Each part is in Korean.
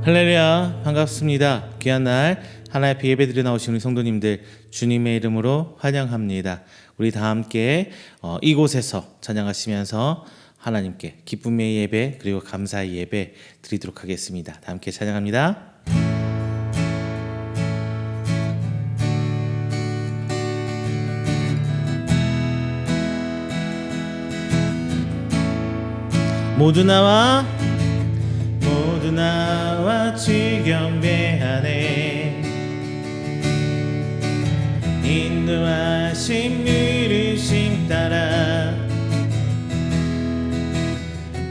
할렐루야, 반갑습니다. 귀한 날 하나의 앞에 예배드려 나오신 우리 성도님들 주님의 이름으로 환영합니다. 우리 다 함께 이곳에서 찬양하시면서 하나님께 기쁨의 예배 그리고 감사의 예배 드리도록 하겠습니다. 다 함께 찬양합니다. 모두 나와 주 경배하네. 인도하심 누르심 따라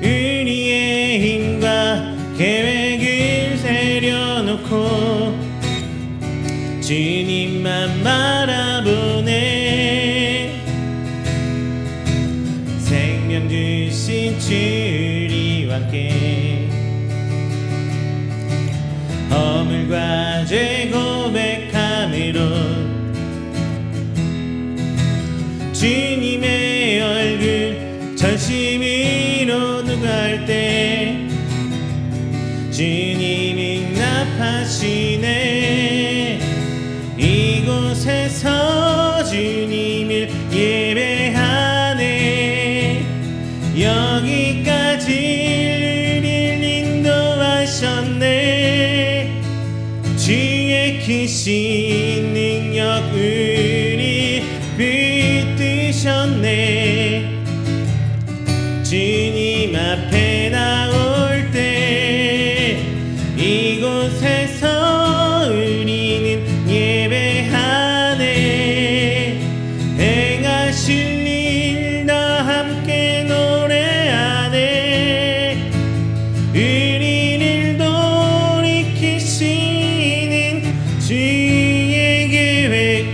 우리의 힘과 계획을 세려놓고 주님만 바라보네. 생명 주신 주리와 함께 허물과 죄 고백함으로 주님의 얼굴 전심으로 누갈 때 주님 응답하시네. 이곳에서 주님을 예배하네. 여기까지 우리를 인도하셨네. 주의 크신 능력 우리 붙드셨네. 주님 앞에 나올 때 이곳에서 우리는 예배하네. 행하실 일 다 함께 노래하네. 우리를 돌이키시는 주의 계획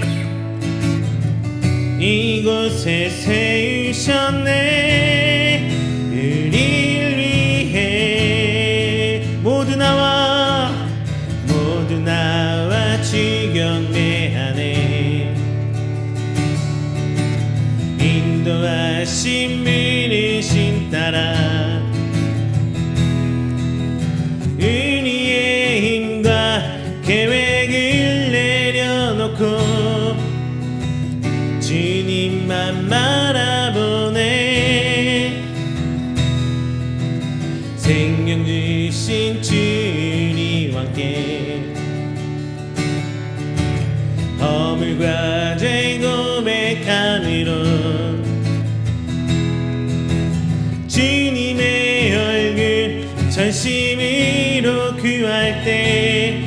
이곳에 세우셨네. 우리를 위해 모두 나와 주 경배하네. 인도하심 물으심 따라 우리의 힘과 계획을 내려놓고 주님만 바라보네. 생명 주신 주님과 함께 허물과 죄 고백함으로 주님의 얼굴 전심으로 구할 때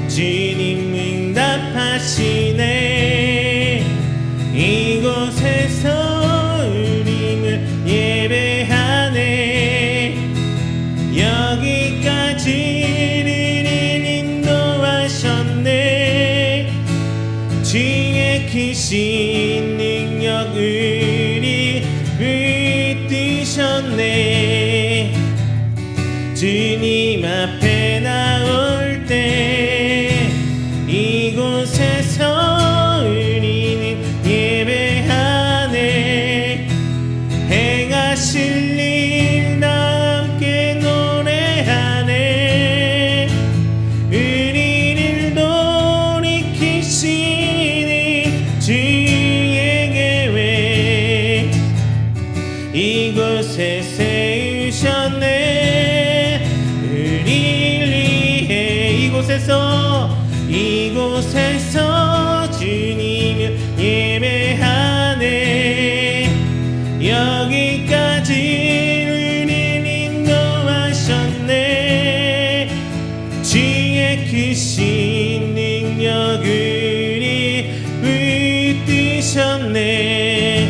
주님 응답하시네. 이곳에서 우리를 예배하네. 여기까지 우리를 인도하셨네. 주의 크신 능력 우리 붙드셨네. 주님 앞에 나올 때 이곳에서 우리는 예배하네. 행하실 일 다 함께 노래하네. 우리를 돌이키시는 주의 계획 이곳에 세우셨네. 우리를 위해 이곳에서 주님을 예배하네. 여기까지 우리를 인도하셨네. 주의 크신 능력 우리 붙드셨네.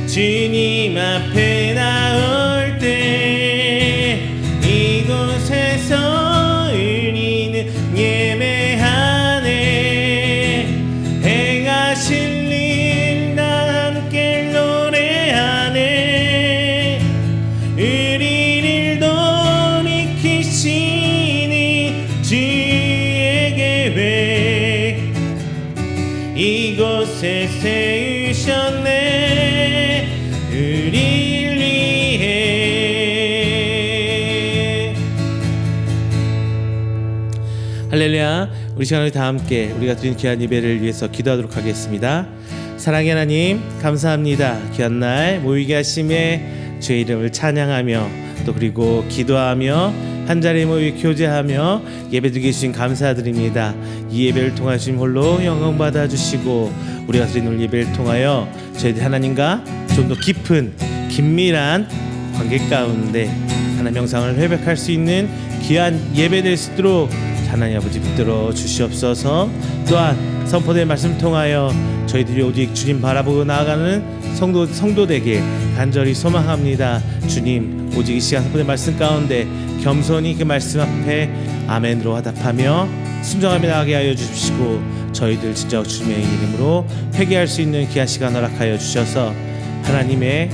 주님 앞에 나올 때 이곳에서 우리는 예배하네. 행하실 일 다 함께 노래하네. 우리를 돌이키시는 주의 계획 이곳에 세우셨네. 우리를 위해 할렐루야. 우리 시간을 다 함께 우리가 드린 귀한 예배를 위해서 기도하도록 하겠습니다. 사랑의 하나님 감사합니다. 귀한 날 모이게 하심에 주의 이름을 찬양하며 또 그리고 기도하며 한자리에 모여 교제하며 예배드리게 주신 감사드립니다. 이 예배를 통하여 주님 홀로 영광 받아주시고 우리가 드린 오늘 예배를 통하여 저희들 하나님과 좀 더 깊은 긴밀한 관계 가운데 하나님 영상을 회복할 수 있는 귀한 예배 될 수 있도록 하나님 아버지 붙들어 주시옵소서. 또한 선포된 말씀 통하여 저희들이 오직 주님 바라보고 나아가는 성도되게 간절히 소망합니다. 주님 오직 이 시간 선포된 말씀 가운데 겸손히 그 말씀 앞에 아멘으로 화답하며 순종하며 나가게 하여 주시고 저희들 진짜 주님의 이름으로 회개할 수 있는 귀한 시간 허락하여 주셔서 하나님의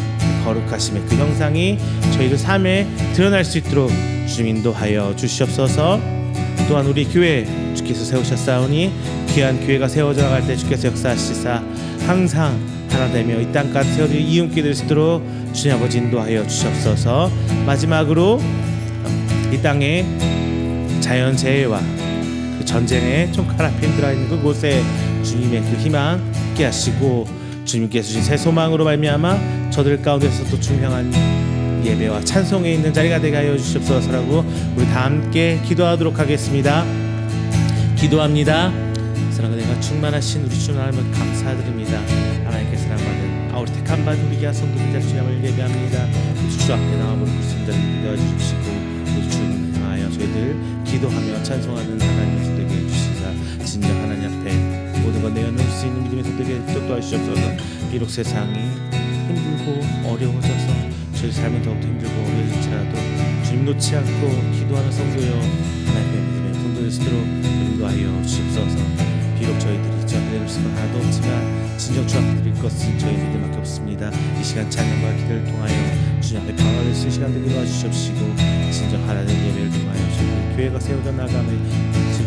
거룩하심의 그 형상이 저희들 삶에 드러날 수 있도록 주님 인도하여 주시옵소서. 또한 우리 교회 주께서 세우셨사오니 귀한 교회가 세워져 나갈 때 주께서 역사하시사 항상 하나 되며 이 땅까지 세워질 이음께 될 수 있도록 주님 아버지 인도하여 주시옵소서. 마지막으로 이 땅에 자연재해와 그 전쟁의 총칼 앞에 힘들어 있는 그곳에 주님의 그 희망 있게 하시고 주님께서 주신 새 소망으로 말미암아 저들 가운데서도 중요한 예배와 찬송에 있는 자리가 되게 하여 주시옵소서라고 우리 다 함께 기도하도록 하겠습니다. 기도합니다. 사랑과 내가 충만하신 우리 주님 하나님 감사드립니다. 하나님께 사랑받는 우리 택한 바 우리 귀한 성도님들 주님을 예배합니다. 주 앞에 나와보는 그리스도를 기도해 주시고 우리 주님 향하여 저희들 기도하며 찬송하는 하나님의 손되게 해주시사 진정 하나님 앞에 모든 것 내어놓을 수 있는 믿음의 손되게 도와주시옵소서. 비록 세상이 힘들고 어려워져서 저희 삶이 더욱더 힘들고 어려질지라도 주님 놓지 않고 기도하는 성도여 하나님의 믿음의 성도될 수 있도록 인도하여 주시옵소서. 비록 저희들이 저 드릴 수는 하나도 없지만 진정 주 앞에 드릴 것은 저희 믿음밖에 없습니다. 이 시간 찬양과 기도를 통하여 주님 앞에 강화될 수 있는 시간 되게 도와주시옵시고 진정 하나님 예배를 통하여 저희 교회가 세워져 나가며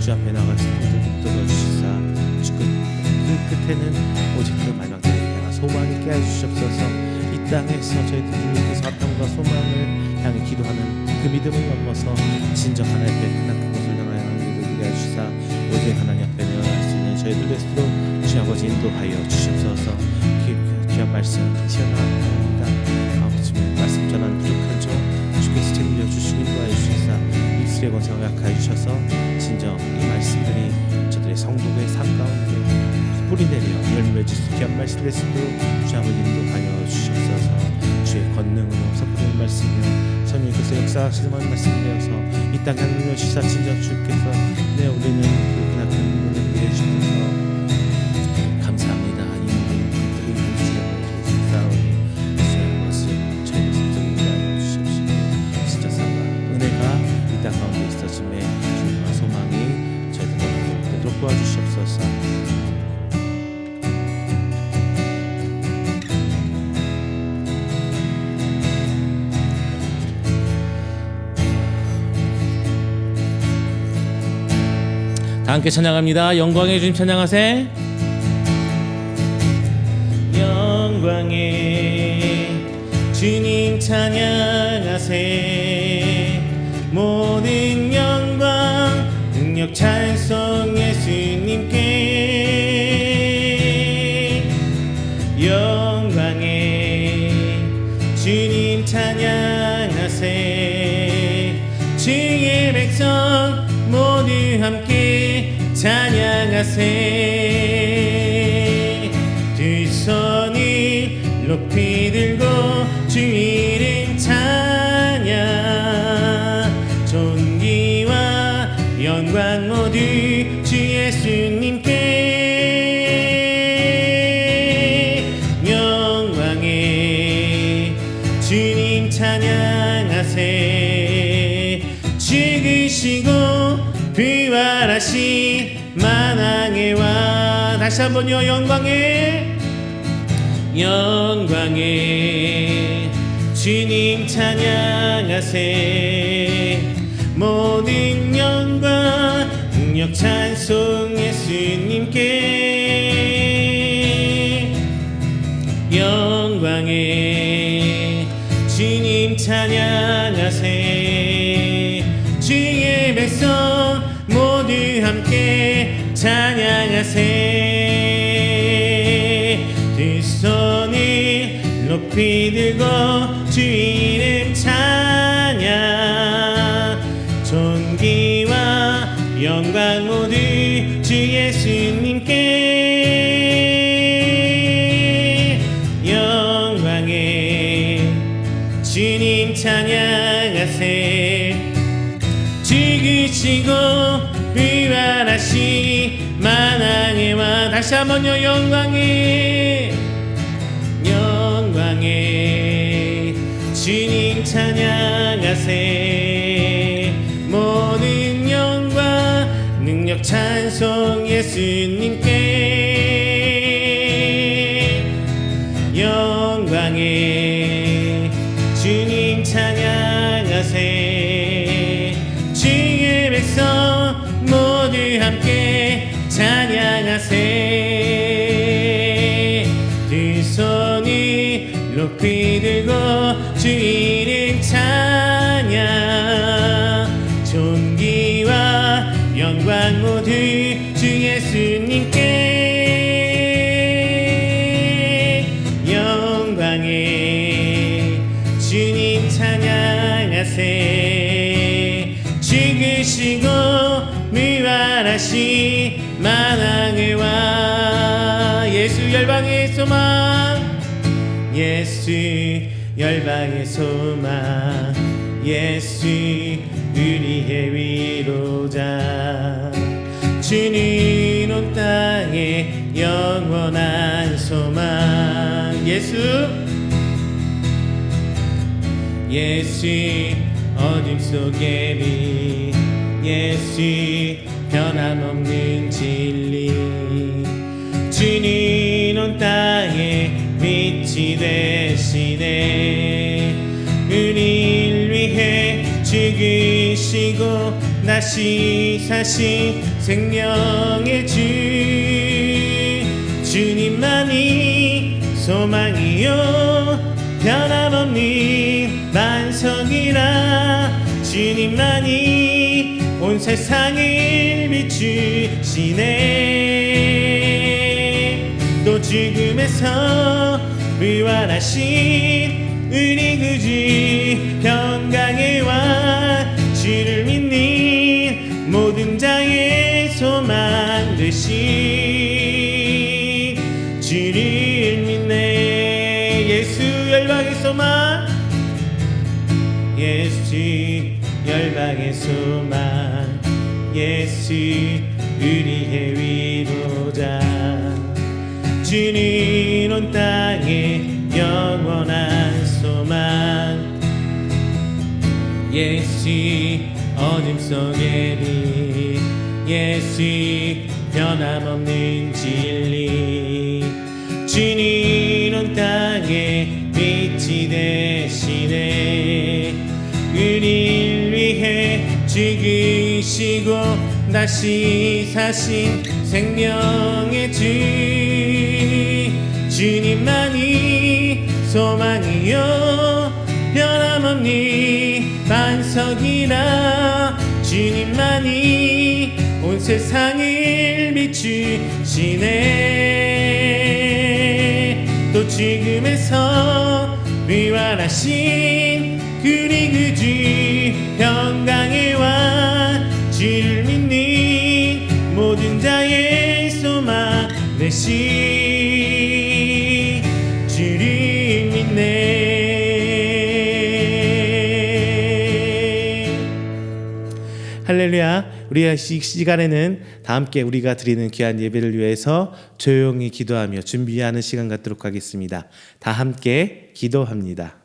주 앞에 나갈 수 있도록 도와주시사 그 끝에는 오직 그 마지막 때를 향한 소망을 있게 해주시옵소서. 이 땅에서 저희들이 그 사명과 소망을 향해 기도하는 그 믿음을 넘어서 진정 하나님 앞에 끝난 그것을 향하여 믿음을 해주시사 오직 하나님 앞에 내어갈 수 있는 저희들 되시도록 주님 아버지 인도하여 주시옵소서. 귀한 말씀 시원합니다. 아버지의 말씀 전하는 부족한 종 주께서 책임져 주시고 인도하여 주시사 입술의 권세가 약하여 주셔서 진정 이 말씀들이 저들의 성도의 삶 가운데 뿌리 내려 열매 맺을 수 귀한 말씀 되시도록 주님 아버지 인도하여 주시옵소서. 주의 권능으로 선포되는 말씀이요 성령께서 역사하시는 말씀이 되어서 이 땅 향하여 주시사 진정 주께서 내 우리는 그 그나큰 눈을 위해 주셔서 감사합니다. 이 모든 것들이 주님을 주사오니 주의 것을 저희의 성정이라 하여 주시옵시고 진짜 사과 은혜가 이 땅 가운데 있어짐에 주님과 소망이 저희들 되도록 도와주시옵소서. 다 함께 찬양합니다. 영광의 주님 찬양하세. 영광의 주님 찬양하세. 모든 영광 능력 찬송 예수님께. 영광의 주님 찬양하세. 주의 백성 모두 함께 찬양하세. 두 손을 높이 들고 주 이름 찬양. 존귀와 영광 모두 주 예수님께. 영광의 주님 찬양하세. 죽으시고 부활하신 만왕의 왕. 다시 한번요. 영광의 주님 찬양하세. 모든 영광 능력 찬송 예수님께. 영광의 주님 찬양하세. 주의 백성 모두 함께 높이 들고 주 이름 찬양 존귀와 영광 모두 주 예수님께 영광의 주님 찬양하세 지으시고 부활하시 만왕의 왕 다시 한번요 영광의 주님 찬양하세 모든 영광 능력 찬송 예수님께 영광의 주님 찬양하세 주의 백성 모두 함께 찬양하세 두 손을 높이 들고 주 이름 찬양 존귀와 영광 모두 주 예수님께 영광의 주님 찬양하세 죽으시고 부활하시 만왕의 왕 예수 열방의 소망 예수 열방의 소망 예수 우리의 위로자 주는 온 땅에 영원한 소망 예수 어둠 속의 빛 예수 변함없는 진리 주는 온 땅에 빛이 되시네 우리를 위해 죽으시고 다시 사신 생명의 주 주님만이 소망이요 변함없는 반석이라 주님만이 온 세상을 비추시네 또 죽음에서 부활하신 우리 구주 평강의 왕 주를 믿는 모든 자의 소망 되신 주를 믿네 예수 열방의 소망 예수 열방의 소망 예수 우리의 위로자 주는 온 땅에 영원한 소망 예수 어둠 속의 빛 예수 변함없는 진리 주는 온 땅에 빛이 되시네 우리를 위해 죽으시고 다시 사신 생명의 주 주님만이 소망이요 변함없는 반석이라 주님만이 온 세상을 비추시네 또 죽음에서 부활하신 우리 구주 평강의 왕 주를 믿는 모든 자의 소망 되신 주를 믿네 할렐루야 우리 이 시간에는 다 함께 우리가 드리는 귀한 예배를 위해서 조용히 기도하며 준비하는 시간 갖도록 하겠습니다. 다 함께 기도합니다.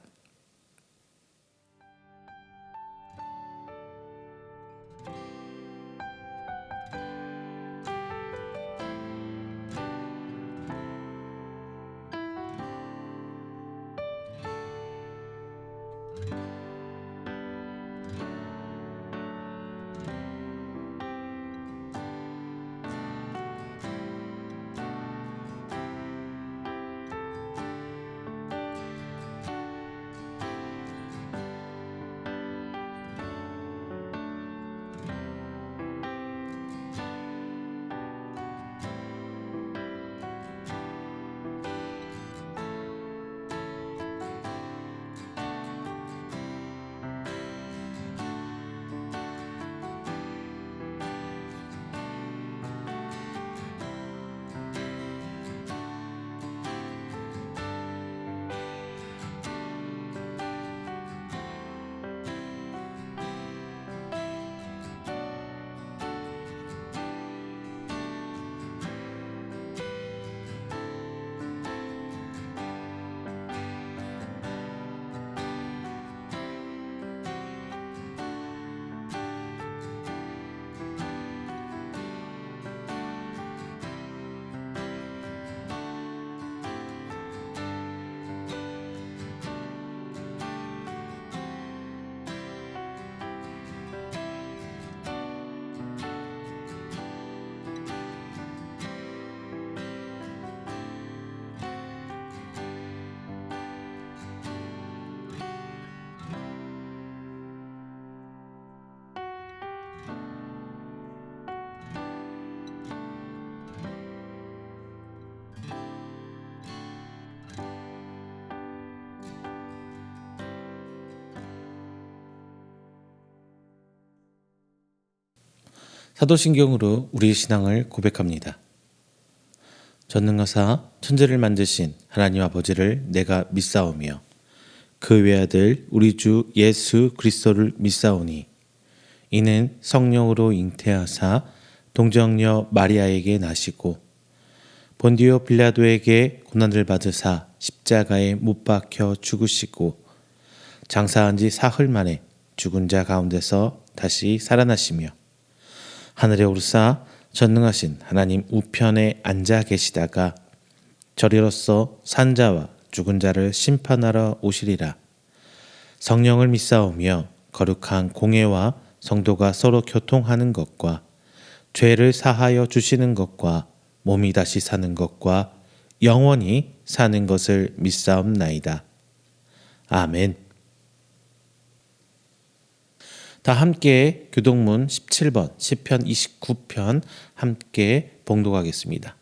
사도신경으로 우리의 신앙을 고백합니다. 전능하사 천지를 만드신 하나님 아버지를 내가 믿사오며 그 외아들 우리 주 예수 그리스도를 믿사오니 이는 성령으로 잉태하사 동정녀 마리아에게 나시고 본디오 빌라도에게 고난을 받으사 십자가에 못 박혀 죽으시고 장사한 지 사흘 만에 죽은 자 가운데서 다시 살아나시며 하늘에 오르사 전능하신 하나님 우편에 앉아 계시다가 저리로서 산자와 죽은 자를 심판하러 오시리라. 성령을 믿사오며 거룩한 공회와 성도가 서로 교통하는 것과 죄를 사하여 주시는 것과 몸이 다시 사는 것과 영원히 사는 것을 믿사옵나이다. 아멘. 다 함께 교동문 17번 시편 29편 함께 봉독하겠습니다.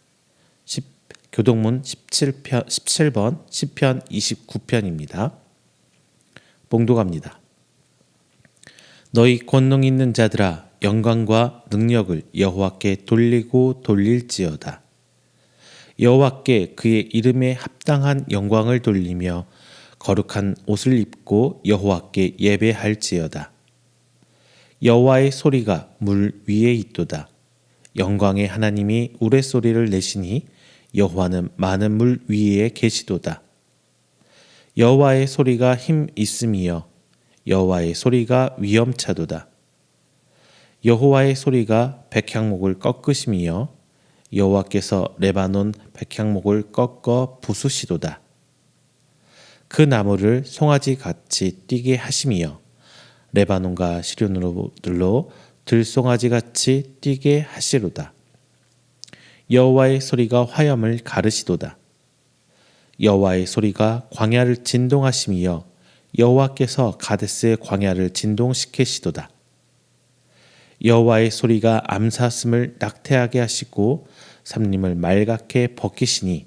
교동문 17번 시편 29편입니다. 봉독합니다. 너희 권능 있는 자들아 영광과 능력을 여호와께 돌리고 돌릴지어다. 여호와께 그의 이름에 합당한 영광을 돌리며 거룩한 옷을 입고 여호와께 예배할지어다. 여호와의 소리가 물 위에 있도다. 영광의 하나님이 우레소리를 내시니 여호와는 많은 물 위에 계시도다. 여호와의 소리가 힘 있음이여 여호와의 소리가 위엄차도다. 여호와의 소리가 백향목을 꺾으심이여 여호와께서 레바논 백향목을 꺾어 부수시도다. 그 나무를 송아지 같이 뛰게 하심이여 레바논과 시륜으로 들송아지 같이 뛰게 하시로다. 여호와의 소리가 화염을 가르시도다. 여호와의 소리가 광야를 진동하심이여 여호와께서 가데스의 광야를 진동시키시도다. 여호와의 소리가 암사슴을 낙태하게 하시고 삼림을 말갛게 벗기시니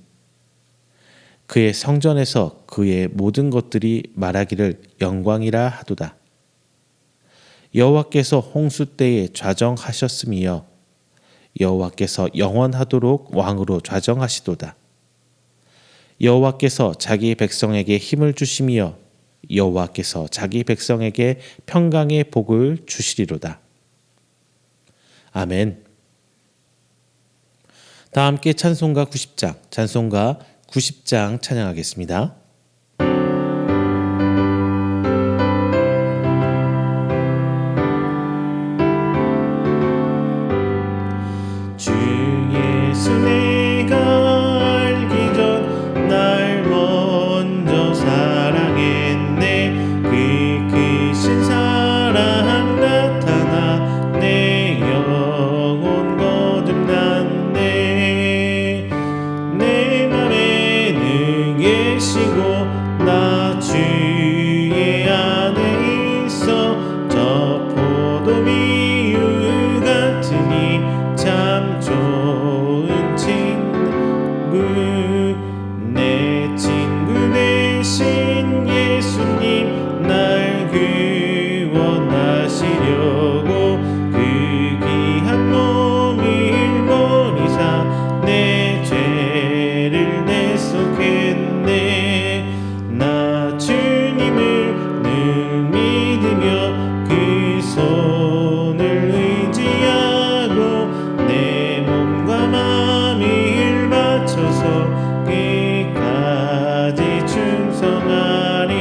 그의 성전에서 그의 모든 것들이 말하기를 영광이라 하도다. 여호와께서 홍수 때에 좌정하셨음이여 여호와께서 영원하도록 왕으로 좌정하시도다. 여호와께서 자기 백성에게 힘을 주심이여 여호와께서 자기 백성에게 평강의 복을 주시리로다. 아멘. 다 함께 찬송가 90장 찬양하겠습니다. 주 예수 내가 알기 전 날 먼저 사랑했네. 그 크신 사랑 나타나 내 영혼 거듭났네. 내 맘에 늘 계시고 나 주의 안에 있어 저 포도미유 같으니 참 좋은 친구. 내 친구 되신 예수님 날 구원하시려고 그 귀한 몸을 버리사 내 죄를 내속했네. 나 주님을 늘 믿으며 그 손을 의지하고 내 몸과 마음을 바쳐서 끝까지 충성하리.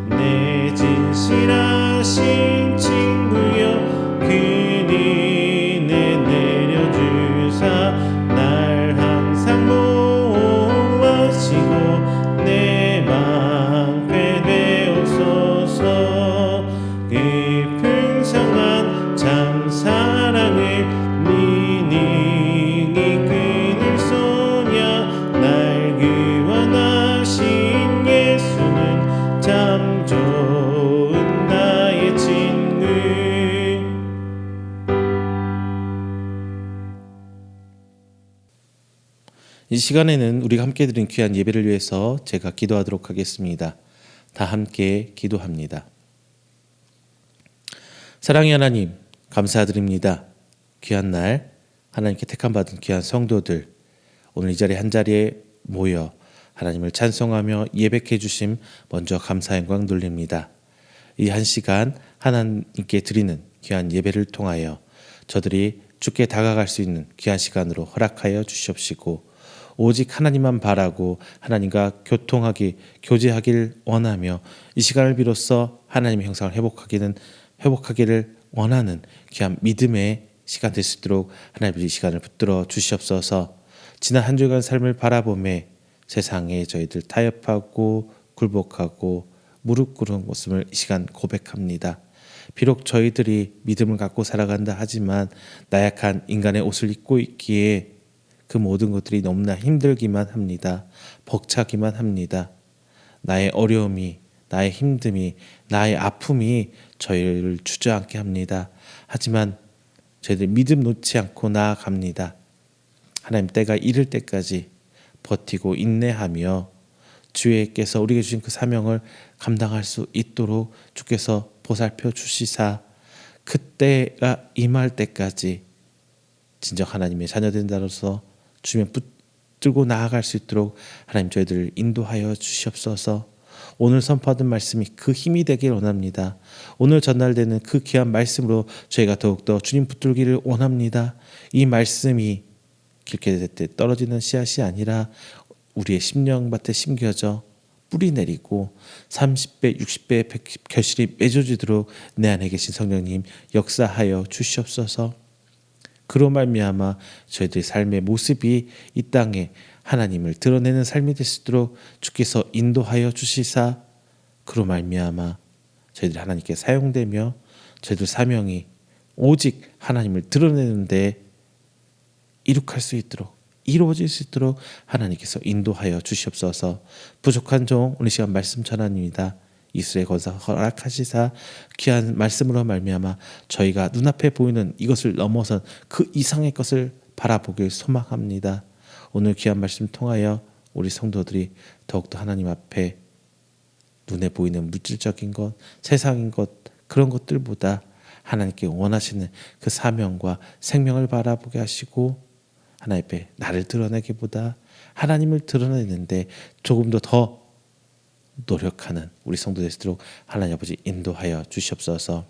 내 진실하신 친구여 그리네 내려주사 날 항상 보호하시고 내 방패 되옵소서. 깊은 성한 참 사랑을 니니 끈을 쏘냐. 날 구원하신 예수는 참 좋은 나의 친구. 이 시간에는 우리가 함께 드린 귀한 예배를 위해서 제가 기도하도록 하겠습니다. 다 함께 기도합니다. 사랑의 하나님, 감사드립니다. 귀한 날 하나님께 택함받은 귀한 성도들, 오늘 이 자리에 한 자리에 모여 하나님을 찬송하며 예배해 주심 먼저 감사 영광 돌립니다. 이 한 시간 하나님께 드리는 귀한 예배를 통하여 저들이 주께 다가갈 수 있는 귀한 시간으로 허락하여 주시옵시고, 오직 하나님만 바라고 하나님과 교제하길 원하며 이 시간을 비로소 하나님의 형상을 회복하기를 원하는 귀한 믿음의 시간 될 수 있도록 하나님 이 시간을 붙들어 주시옵소서. 지난 한 주간 삶을 바라보매 세상에 저희들 타협하고 굴복하고 무릎 꿇은 모습을 이 시간 고백합니다. 비록 저희들이 믿음을 갖고 살아간다 하지만 나약한 인간의 옷을 입고 있기에 그 모든 것들이 너무나 힘들기만 합니다. 벅차기만 합니다. 나의 어려움이, 나의 힘듦이, 나의 아픔이 저희를 주저앉게 합니다. 하지만 저희들 믿음 놓지 않고 나아갑니다. 하나님, 때가 이를 때까지 버티고 인내하며 주께서 우리에게 주신 그 사명을 감당할 수 있도록 주께서 보살펴 주시사, 그때가 임할 때까지 진정 하나님의 자녀된 자로서 주면 붙들고 나아갈 수 있도록 하나님 저희들을 인도하여 주시옵소서. 오늘 선포하던 말씀이 그 힘이 되길 원합니다. 오늘 전달되는 그 귀한 말씀으로 저희가 더욱더 주님 붙들기를 원합니다. 이 말씀이 길게 될 때 떨어지는 씨앗이 아니라 우리의 심령밭에 심겨져 뿌리 내리고 30배, 60배, 100배 결실이 맺어지도록 내 안에 계신 성령님 역사하여 주시옵소서. 그로 말미암아 저희들의 삶의 모습이 이 땅에 하나님을 드러내는 삶이 될 수 있도록 주께서 인도하여 주시사, 그로 말미암아 저희들이 하나님께 사용되며 저희들 사명이 오직 하나님을 드러내는 데 이룩할 수 있도록, 이루어질 수 있도록 하나님께서 인도하여 주시옵소서. 부족한 종 오늘 시간 말씀 전합니다. 이스라엘 권사 허락하시사 귀한 말씀으로 말미암아 저희가 눈앞에 보이는 이것을 넘어선 그 이상의 것을 바라보길 소망합니다. 오늘 귀한 말씀 통하여 우리 성도들이 더욱더 하나님 앞에 눈에 보이는 물질적인 것, 세상인 것, 그런 것들보다 하나님께 원하시는 그 사명과 생명을 바라보게 하시고, 하나님 앞에 나를 드러내기보다 하나님을 드러내는데 조금 더 노력하는 우리 성도 되시도록 하나님 아버지 인도하여 주시옵소서.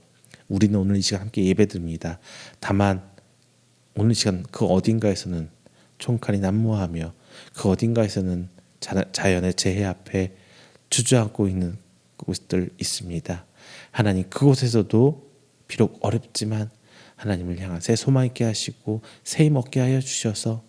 우리는 오늘 이 시간 함께 예배드립니다. 다만 오늘 이 시간 그 어딘가에서는 총칼이 난무하며 그 어딘가에서는 자연의 재해 앞에 주저앉고 있는 곳들 있습니다. 하나님, 그곳에서도 비록 어렵지만 하나님을 향한 새 소망 있게 하시고 새 힘 얻게 하여 주셔서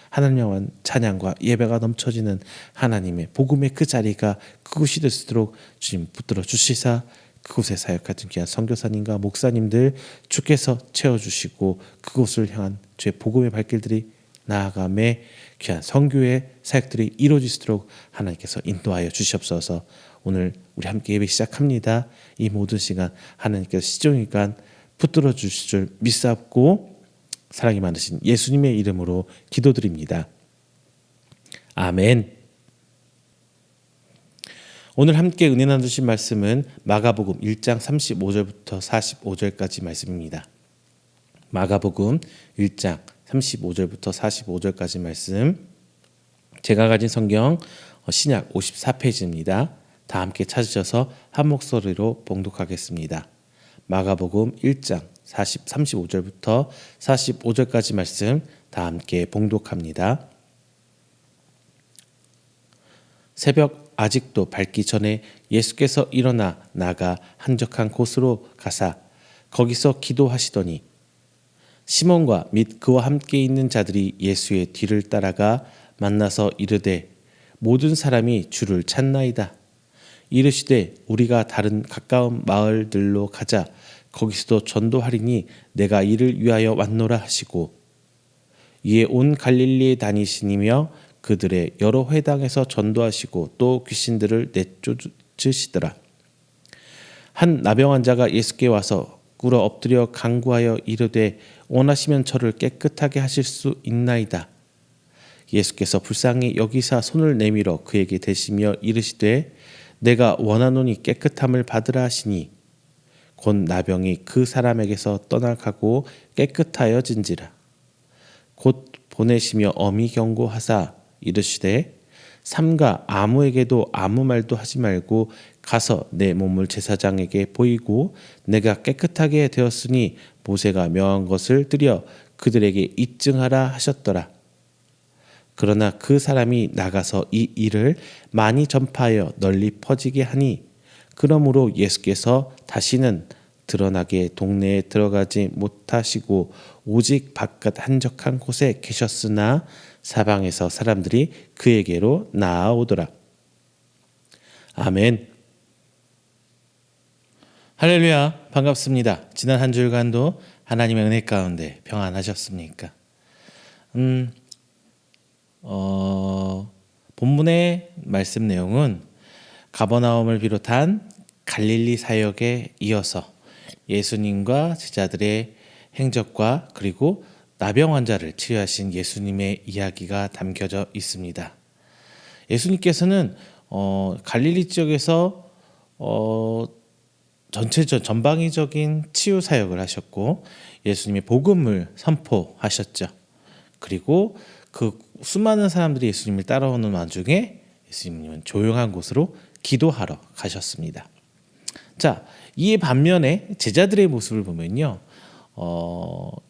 하나님 향한 찬양과 예배가 넘쳐지는 하나님의 복음의 그 자리가 그곳이 될 수 있도록 주님 붙들어 주시사, 그곳에 사역하던 귀한 선교사님과 목사님들 주께서 채워주시고 그곳을 향한 주의 복음의 발길들이 나아감에 귀한 선교의 사역들이 이루어질 수 있도록 하나님께서 인도하여 주시옵소서. 오늘 우리 함께 예배 시작합니다. 이 모든 시간 하나님께서 시종일관 붙들어 주실 줄 믿사옵고 사랑이 많으신 예수님의 이름으로 기도드립니다. 아멘. 오늘 함께 은혜 나누신 말씀은 마가복음 1장 35절부터 45절까지 말씀입니다. 마가복음 1장 35절부터 45절까지 말씀, 제가 가진 성경 신약 54페이지입니다. 다 함께 찾으셔서 한 목소리로 봉독하겠습니다. 마가복음 1장 35절부터 45절까지 말씀 다 함께 봉독합니다. 새벽 아직도 밝기 전에 예수께서 일어나 나가 한적한 곳으로 가사 거기서 기도하시더니 시몬과 및 그와 함께 있는 자들이 예수의 뒤를 따라가 만나서 이르되 모든 사람이 주를 찾나이다. 이르시되 우리가 다른 가까운 마을들로 가자. 거기서도 전도하리니 내가 이를 위하여 왔노라 하시고, 이에 온 갈릴리에 다니시니며 그들의 여러 회당에서 전도하시고 또 귀신들을 내쫓으시더라. 한 나병 환자가 예수께 와서 꿇어 엎드려 간구하여 이르되 원하시면 저를 깨끗하게 하실 수 있나이다. 예수께서 불쌍히 여기사 손을 내밀어 그에게 대시며 이르시되 내가 원하노니 깨끗함을 받으라 하시니 곧 나병이 그 사람에게서 떠나가고 깨끗하여진지라. 곧 보내시며 엄히 경고하사 이르시되 삼가 아무에게도 아무 말도 하지 말고 가서 내 몸을 제사장에게 보이고 내가 깨끗하게 되었으니 모세가 명한 것을 드려 그들에게 입증하라 하셨더라. 그러나 그 사람이 나가서 이 일을 많이 전파하여 널리 퍼지게 하니 그러므로 예수께서 다시는 드러나게 동네에 들어가지 못하시고 오직 바깥 한적한 곳에 계셨으나 사방에서 사람들이 그에게로 나아오더라. 아멘. 할렐루야, 반갑습니다. 지난 한 주간도 하나님의 은혜 가운데 평안하셨습니까? 본문의 말씀 내용은 가버나움을 비롯한 갈릴리 사역에 이어서 예수님과 제자들의 행적과 그리고 나병 환자를 치유하신 예수님의 이야기가 담겨져 있습니다. 예수님께서는 갈릴리 지역에서 전방위적인 치유 사역을 하셨고 예수님의 복음을 선포하셨죠. 그리고 그 수많은 사람들이 예수님을 따라오는 와중에 예수님은 조용한 곳으로 기도하러 가셨습니다. 자, 이에 반면에 제자들의 모습을 보면요,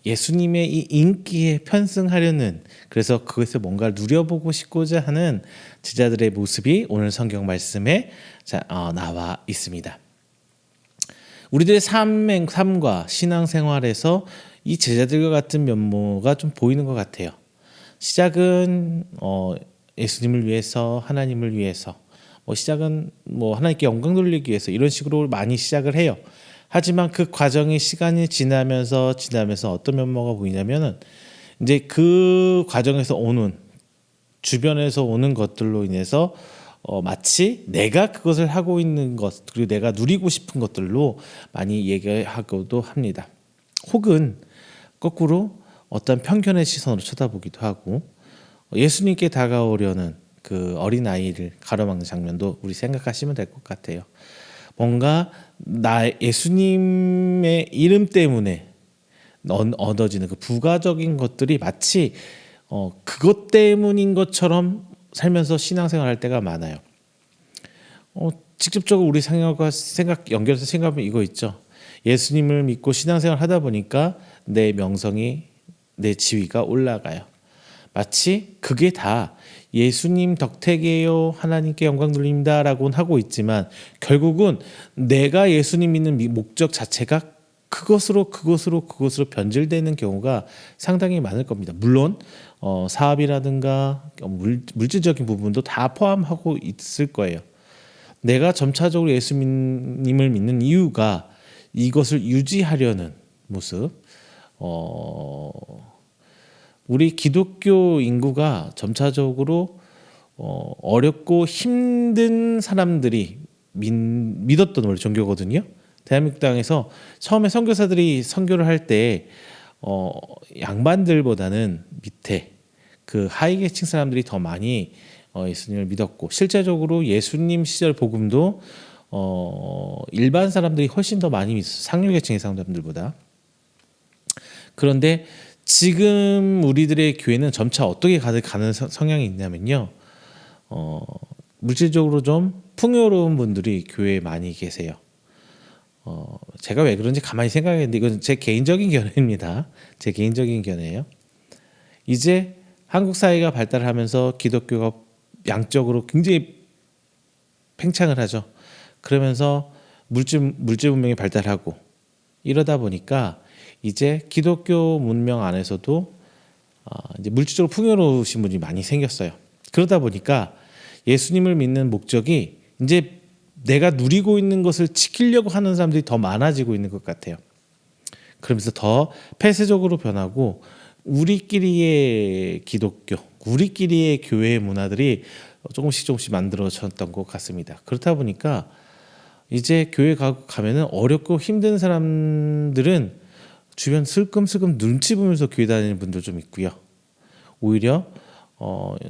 예수님의 이 인기에 편승하려는, 그래서 그것을 뭔가 누려보고 싶고자 하는 제자들의 모습이 오늘 성경 말씀에 나와 있습니다. 우리들의 삶과 신앙생활에서 이 제자들과 같은 면모가 좀 보이는 것 같아요. 시작은 예수님을 위해서, 하나님을 위해서, 시작은 하나님께 영광 돌리기 위해서 이런 식으로 많이 시작을 해요. 하지만 그 과정이 시간이 지나면서 어떤 면모가 보이냐면은 이제 그 과정에서 오는 주변에서 오는 것들로 인해서 마치 내가 그것을 하고 있는 것 그리고 내가 누리고 싶은 것들로 많이 얘기하기도 합니다. 혹은 거꾸로 어떤 편견의 시선으로 쳐다보기도 하고 예수님께 다가오려는 그 어린아이를 가로막는 장면도 우리 생각하시면 될 것 같아요. 뭔가 예수님의 이름 때문에 얻어지는 그 부가적인 것들이 마치 그것 때문인 것처럼 살면서 신앙생활할 때가 많아요. 직접적으로 우리 생각과 연결해서 생각하면 이거 있죠. 예수님을 믿고 신앙생활 하다 보니까 내 명성이, 내 지위가 올라가요. 마치 그게 다 예수님 덕택이에요, 하나님께 영광 돌립니다 라고는 하고 있지만 결국은 내가 예수님 믿는 목적 자체가 그것으로 변질되는 경우가 상당히 많을 겁니다. 물론 사업이라든가 물질적인 부분도 다 포함하고 있을 거예요. 내가 점차적으로 예수님을 믿는 이유가 이것을 유지하려는 모습. 우리 기독교 인구가 점차적으로 어렵고 힘든 사람들이 믿었던 원래 종교거든요. 대한민국 땅에서 처음에 선교사들이 선교를 할 때 양반들보다는 밑에 그 하위 계층 사람들이 더 많이 예수님을 믿었고 실제적으로 예수님 시절 복음도 일반 사람들이 훨씬 더 많이 믿었어요. 상류 계층의 사람들보다. 그런데 지금 우리들의 교회는 점차 어떻게 가는 성향이 있냐면요. 물질적으로 좀 풍요로운 분들이 교회에 많이 계세요. 제가 왜 그런지 가만히 생각했는데 이건 제 개인적인 견해입니다. 제 개인적인 견해예요. 이제 한국 사회가 발달하면서 기독교가 양적으로 굉장히 팽창을 하죠. 그러면서 물질 문명이 발달하고 이러다 보니까 이제 기독교 문명 안에서도 이제 물질적으로 풍요로우신 분이 많이 생겼어요. 그러다 보니까 예수님을 믿는 목적이 이제 내가 누리고 있는 것을 지키려고 하는 사람들이 더 많아지고 있는 것 같아요. 그러면서 더 폐쇄적으로 변하고 우리끼리의 기독교, 우리끼리의 교회의 문화들이 조금씩 만들어졌던 것 같습니다. 그렇다 보니까 이제 교회 가면은 어렵고 힘든 사람들은 주변 슬금슬금 눈치 보면서 교회 다니는 분들 좀 있고요. 오히려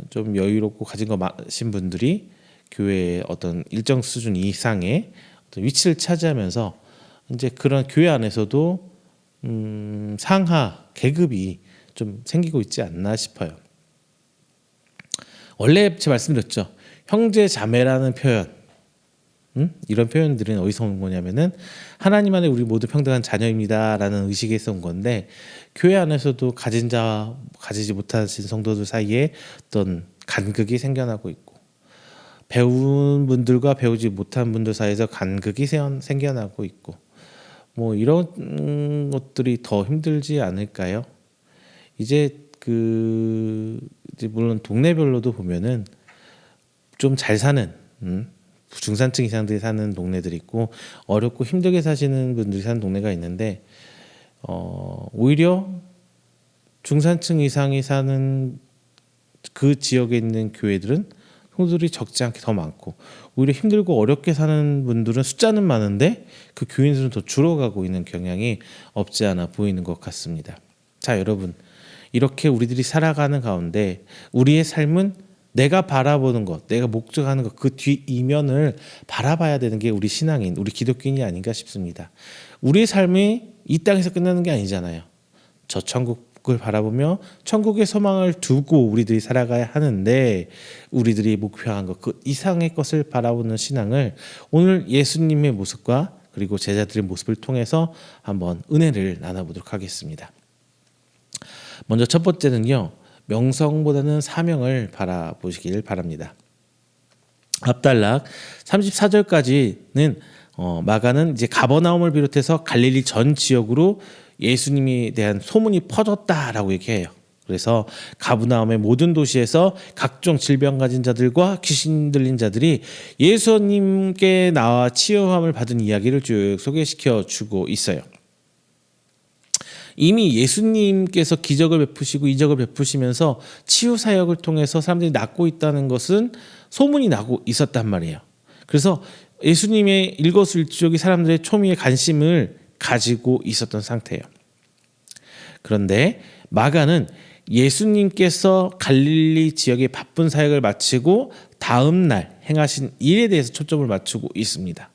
좀 여유롭고 가진 거 많으신 분들이 교회의 어떤 일정 수준 이상의 어떤 위치를 차지하면서 이제 그런 교회 안에서도 상하 계급이 좀 생기고 있지 않나 싶어요. 원래 제가 말씀드렸죠. 형제 자매라는 표현, 이런 표현들은 어디서 온 거냐면은 하나님 안에 우리 모두 평등한 자녀입니다라는 의식에서 온 건데, 교회 안에서도 가진 자와 가지지 못하신 성도들 사이에 어떤 간극이 생겨나고 있고, 배운 분들과 배우지 못한 분들 사이에서 간극이 생겨나고 있고, 뭐 이런 것들이 더 힘들지 않을까요? 이제 이제 물론 동네별로도 보면은 좀 잘 사는 중산층 이상들이 사는 동네들이 있고, 어렵고 힘들게 사시는 분들이 사는 동네가 있는데, 오히려 중산층 이상이 사는 그 지역에 있는 교회들은 성도들이 적지 않게 더 많고, 오히려 힘들고 어렵게 사는 분들은 숫자는 많은데 그 교인 수는 더 줄어가고 있는 경향이 없지 않아 보이는 것 같습니다. 자, 여러분, 이렇게 우리들이 살아가는 가운데 우리의 삶은 내가 바라보는 것, 내가 목적하는 것, 그 뒤 이면을 바라봐야 되는 게 우리 신앙인, 우리 기독교인이 아닌가 싶습니다. 우리의 삶이 이 땅에서 끝나는 게 아니잖아요. 저 천국을 바라보며 천국의 소망을 두고 우리들이 살아가야 하는데, 우리들이 목표한 것, 그 이상의 것을 바라보는 신앙을 오늘 예수님의 모습과 그리고 제자들의 모습을 통해서 한번 은혜를 나눠보도록 하겠습니다. 먼저 첫 번째는요, 명성보다는 사명을 바라보시길 바랍니다. 앞단락 34절까지는 마가는 이제 가버나움을 비롯해서 갈릴리 전 지역으로 예수님에 대한 소문이 퍼졌다라고 얘기해요. 그래서 가버나움의 모든 도시에서 각종 질병 가진 자들과 귀신 들린 자들이 예수님께 나와 치유함을 받은 이야기를 쭉 소개시켜 주고 있어요. 이미 예수님께서 기적을 베푸시고 이적을 베푸시면서 치유 사역을 통해서 사람들이 낫고 있다는 것은 소문이 나고 있었단 말이에요. 그래서 예수님의 일거수일투족이 사람들의 초미의 관심을 가지고 있었던 상태예요. 그런데 마가는 예수님께서 갈릴리 지역의 바쁜 사역을 마치고 다음 날 행하신 일에 대해서 초점을 맞추고 있습니다.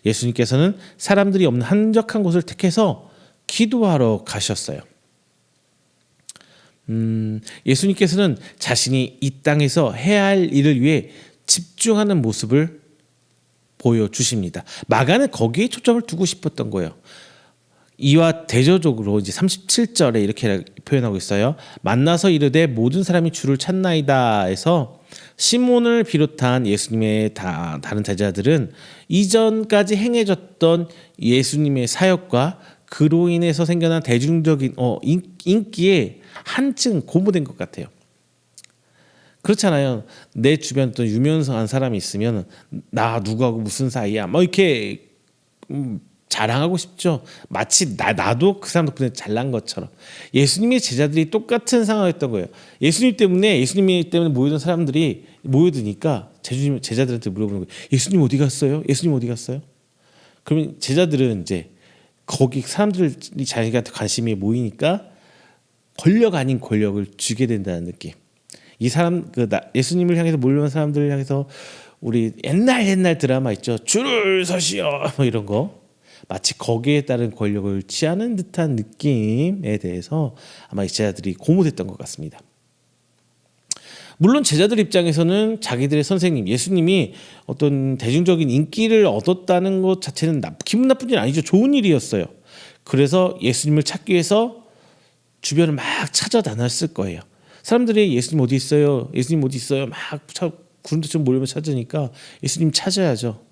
예수님께서는 사람들이 없는 한적한 곳을 택해서 기도하러 가셨어요. 예수님께서는 자신이 이 땅에서 해야 할 일을 위해 집중하는 모습을 보여주십니다. 마가는 거기에 초점을 두고 싶었던 거예요. 이와 대조적으로 이제 37절에 이렇게 표현하고 있어요. 만나서 이르되 모든 사람이 주를 찾나이다 해서 시몬을 비롯한 예수님의 다른 제자들은 이전까지 행해졌던 예수님의 사역과 그로 인해서 생겨난 대중적인 인기에 한층 고무된 것 같아요. 그렇잖아요. 내 주변에 또 유명한 사람이 있으면 나 누구하고 무슨 사이야 뭐 이렇게 자랑하고 싶죠. 마치 나도 그 사람 덕분에 잘난 것처럼. 예수님의 제자들이 똑같은 상황이었던 거예요. 예수님 때문에 모이던 사람들이 모여드니까 제자들한테 물어보는 거예요. 예수님 어디 갔어요? 예수님 어디 갔어요? 그러면 제자들은 이제 거기 사람들이 자기한테 관심이 모이니까 권력 아닌 권력을 주게 된다는 느낌. 이 사람 예수님을 향해서 몰려온 사람들을 향해서 우리 옛날 드라마 있죠. 줄을 서시오 뭐 이런 거. 마치 거기에 따른 권력을 취하는 듯한 느낌에 대해서 아마 이 제자들이 고무됐던 것 같습니다. 물론 제자들 입장에서는 자기들의 선생님 예수님이 어떤 대중적인 인기를 얻었다는 것 자체는 기분 나쁜 일 아니죠. 좋은 일이었어요. 그래서 예수님을 찾기 위해서 주변을 막 찾아다녔을 거예요. 사람들이 예수님 어디 있어요? 예수님 어디 있어요? 막 구름대처럼 몰려면 찾으니까 예수님 찾아야죠.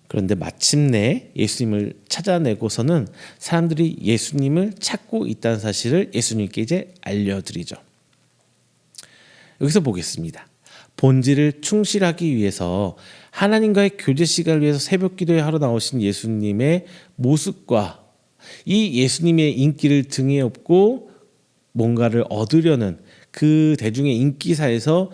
그런데 마침내 예수님을 찾아내고서는 사람들이 예수님을 찾고 있다는 사실을 예수님께 이제 알려드리죠. 여기서 보겠습니다. 본질을 충실하기 위해서 하나님과의 교제 시간을 위해서 새벽 기도에 하러 나오신 예수님의 모습과 이 예수님의 인기를 등에 업고 뭔가를 얻으려는 그 대중의 인기사에서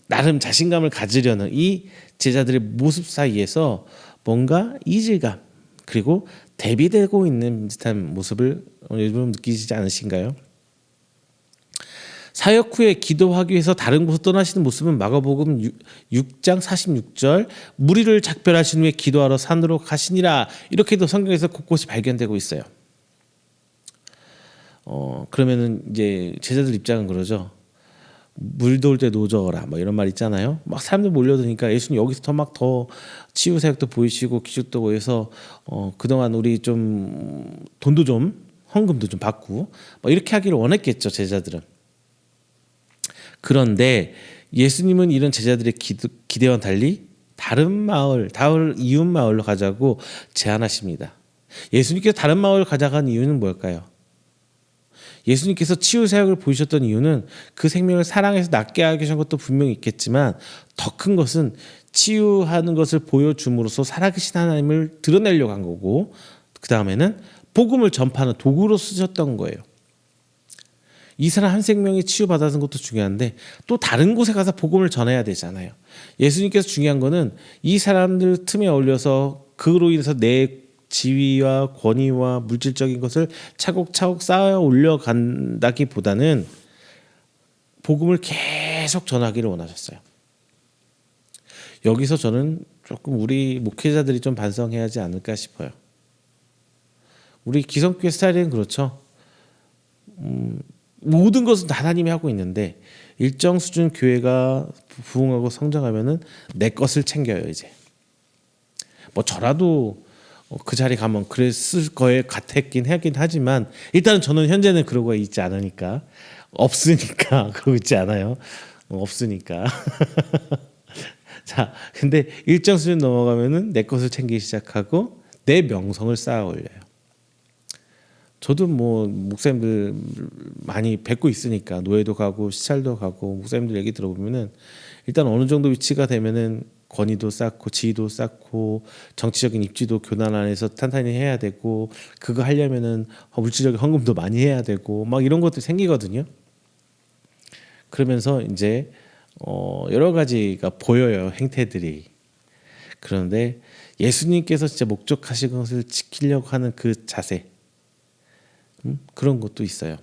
나름 자신감을 가지려는 이 제자들의 모습 사이에서 뭔가 이질감 그리고 대비되고 있는 듯한 모습을 여러분 느끼시지 않으신가요? 사역 후에 기도하기 위해서 다른 곳으로 떠나시는 모습은 마가복음 6장 46절 무리를 작별하신 후에 기도하러 산으로 가시니라 이렇게도 성경에서 곳곳이 발견되고 있어요. 그러면은 이제 제자들 입장은 그러죠. 물 도울 때 노저어라 뭐 이런 말 있잖아요. 막 사람들 몰려드니까 예수님 여기서 더 치유 사역도 보이시고 기적도 보여서 그동안 우리 좀 돈도 좀 헌금도 좀 받고 뭐 이렇게 하기를 원했겠죠, 제자들은. 그런데 예수님은 이런 제자들의 기대와는 달리 다른 마을, 이웃 마을로 가자고 제안하십니다. 예수님께서 다른 마을 가자간 이유는 뭘까요? 예수님께서 치유 사역을 보이셨던 이유는 그 생명을 사랑해서 낫게 하기 위한 것도 분명히 있겠지만 더 큰 것은 치유하는 것을 보여줌으로써 살아계신 하나님을 드러내려고 한 거고, 그 다음에는 복음을 전파하는 도구로 쓰셨던 거예요. 이 사람 한 생명이 치유받아는 것도 중요한데 또 다른 곳에 가서 복음을 전해야 되잖아요. 예수님께서 중요한 거는 이 사람들 틈에 어울려서 그로 인해서 내 지위와 권위와 물질적인 것을 차곡차곡 쌓아 올려간다기보다는 복음을 계속 전하기를 원하셨어요. 여기서 저는 조금 우리 목회자들이 좀 반성해야 하지 않을까 싶어요. 우리 기성교회 스타일은 그렇죠. 모든 것은 하나님이 하고 있는데 일정 수준 교회가 부흥하고 성장하면은 내 것을 챙겨요. 이제 뭐 저라도 그 자리 가면 그랬을 거에 같았긴 하긴 하지만 일단은 저는 현재는 그러고 있지 않으니까 없으니까 그러고 있지 않아요. 없으니까. 자, 근데 일정 수준 넘어가면은 내 것을 챙기기 시작하고 내 명성을 쌓아 올려요. 저도 뭐 목사님들 많이 뵙고 있으니까 노예도 가고 시찰도 가고 목사님들 얘기 들어보면은 일단 어느 정도 위치가 되면은 권위도 쌓고 지위도 쌓고 정치적인 입지도 교단 안에서 탄탄히 해야 되고 그거 하려면은 물질적인 헌금도 많이 해야 되고 막 이런 것도 생기거든요. 그러면서 이제 여러 가지가 보여요, 행태들이. 그런데 예수님께서 진짜 목적하신 것을 지키려고 하는 그 자세, 그런 것도 있어요.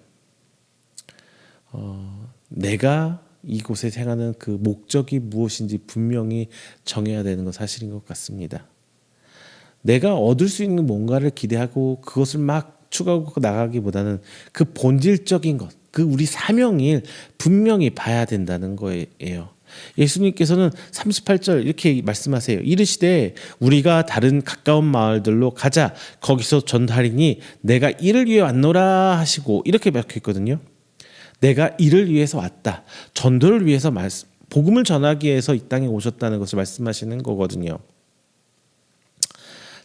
내가 이곳에 행하는 그 목적이 무엇인지 분명히 정해야 되는 건 사실인 것 같습니다. 내가 얻을 수 있는 뭔가를 기대하고 그것을 막 추구하고 나가기보다는 그 본질적인 것, 그 우리 사명을 분명히 봐야 된다는 거예요. 예수님께서는 38절 이렇게 말씀하세요. 이르시되 우리가 다른 가까운 마을들로 가자. 거기서 전하리니 내가 이를 위해 왔노라 하시고 이렇게 밝혀있거든요. 내가 이를 위해서 왔다. 전도를 위해서 복음을 전하기 위해서 이 땅에 오셨다는 것을 말씀하시는 거거든요.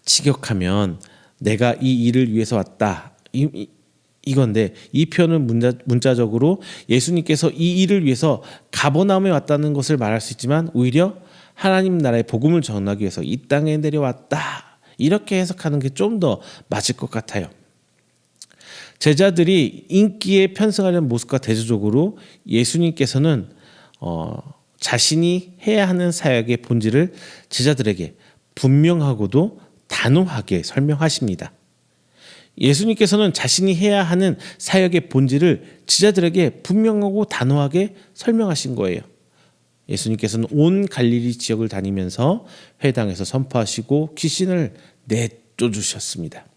직역하면 내가 이 일을 위해서 왔다. 이건데 이 표현은 문자적으로 예수님께서 이 일을 위해서 가버나움에 왔다는 것을 말할 수 있지만 오히려 하나님 나라의 복음을 전하기 위해서 이 땅에 내려왔다. 이렇게 해석하는 게 좀 더 맞을 것 같아요. 제자들이 인기에 편승하려는 모습과 대조적으로 예수님께서는 자신이 해야 하는 사역의 본질을 제자들에게 분명하고도 단호하게 설명하십니다. 예수님께서는 자신이 해야 하는 사역의 본질을 제자들에게 분명하고 단호하게 설명하신 거예요. 예수님께서는 온 갈릴리 지역을 다니면서 회당에서 선포하시고 귀신을 내쫓으셨습니다.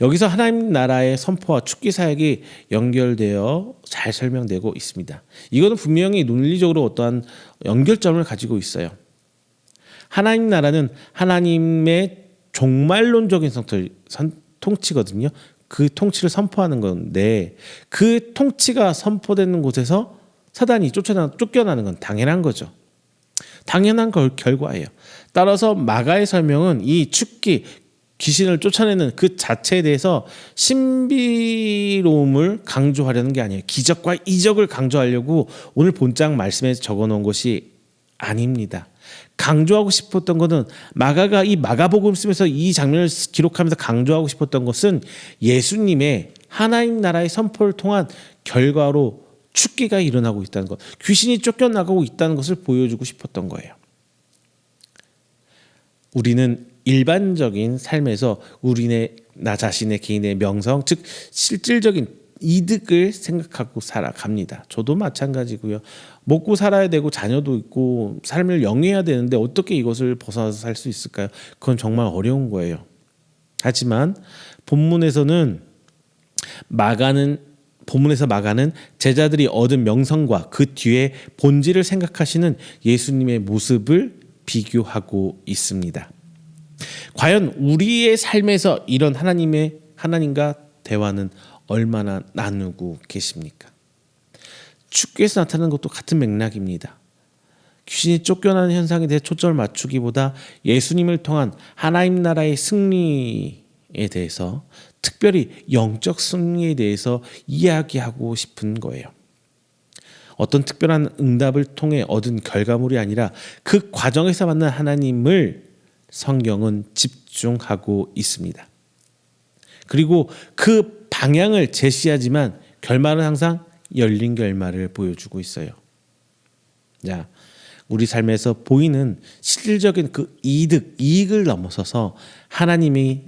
여기서 하나님 나라의 선포와 축기 사역이 연결되어 잘 설명되고 있습니다. 이거는 분명히 논리적으로 어떠한 연결점을 가지고 있어요. 하나님 나라는 하나님의 종말론적인 통치거든요. 그 통치를 선포하는 건데 그 통치가 선포되는 곳에서 사단이 쫓겨나는 건 당연한 거죠. 당연한 결과예요. 따라서 마가의 설명은 이 축기, 귀신을 쫓아내는 그 자체에 대해서 신비로움을 강조하려는 게 아니에요. 기적과 이적을 강조하려고 오늘 본장 말씀에 적어놓은 것이 아닙니다. 강조하고 싶었던 것은 마가가 이 마가복음 쓰면서 이 장면을 기록하면서 강조하고 싶었던 것은 예수님의 하나님 나라의 선포를 통한 결과로 축기가 일어나고 있다는 것, 귀신이 쫓겨나가고 있다는 것을 보여주고 싶었던 거예요. 우리는 일반적인 삶에서 나 자신의 개인의 명성, 즉 실질적인 이득을 생각하고 살아갑니다. 저도 마찬가지고요. 먹고 살아야 되고 자녀도 있고 삶을 영위해야 되는데 어떻게 이것을 벗어나서 살 수 있을까요? 그건 정말 어려운 거예요. 하지만 본문에서 마가는 제자들이 얻은 명성과 그 뒤에 본질을 생각하시는 예수님의 모습을 비교하고 있습니다. 과연 우리의 삶에서 이런 하나님과 대화는 얼마나 나누고 계십니까? 축구에서 나타나는 것도 같은 맥락입니다. 귀신이 쫓겨나는 현상에 대해 초점을 맞추기보다 예수님을 통한 하나님 나라의 승리에 대해서, 특별히 영적 승리에 대해서 이야기하고 싶은 거예요. 어떤 특별한 응답을 통해 얻은 결과물이 아니라 그 과정에서 만난 하나님을 성경은 집중하고 있습니다. 그리고 그 방향을 제시하지만 결말은 항상 열린 결말을 보여주고 있어요. 자, 우리 삶에서 보이는 실질적인 그 이익을 넘어서서 하나님이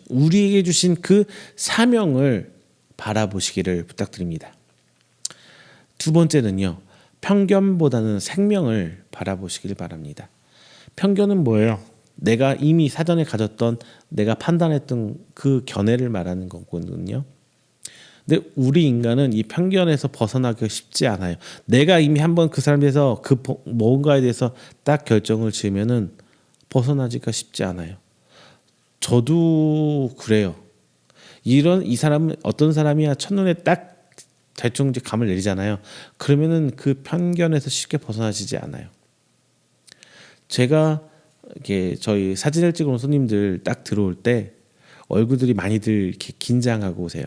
우리에게 주신 그 사명을 바라보시기를 부탁드립니다. 두 번째는요, 편견보다는 생명을 바라보시길 바랍니다. 편견은 뭐예요? 내가 이미 사전에 가졌던, 내가 판단했던 그 견해를 말하는 거거든요. 근데 우리 인간은 이 편견에서 벗어나기가 쉽지 않아요. 내가 이미 한번 그 사람에 대해서 그 뭔가에 대해서 딱 결정을 지으면은 벗어나기가 쉽지 않아요. 저도 그래요. 이 사람은 어떤 사람이야 첫눈에 딱 대충 감을 내리잖아요. 그러면은 그 편견에서 쉽게 벗어나지지 않아요. 제가 이렇게 저희 사진을 찍어 온 손님들 딱 들어올 때 얼굴들이 많이들 이렇게 긴장하고 오세요.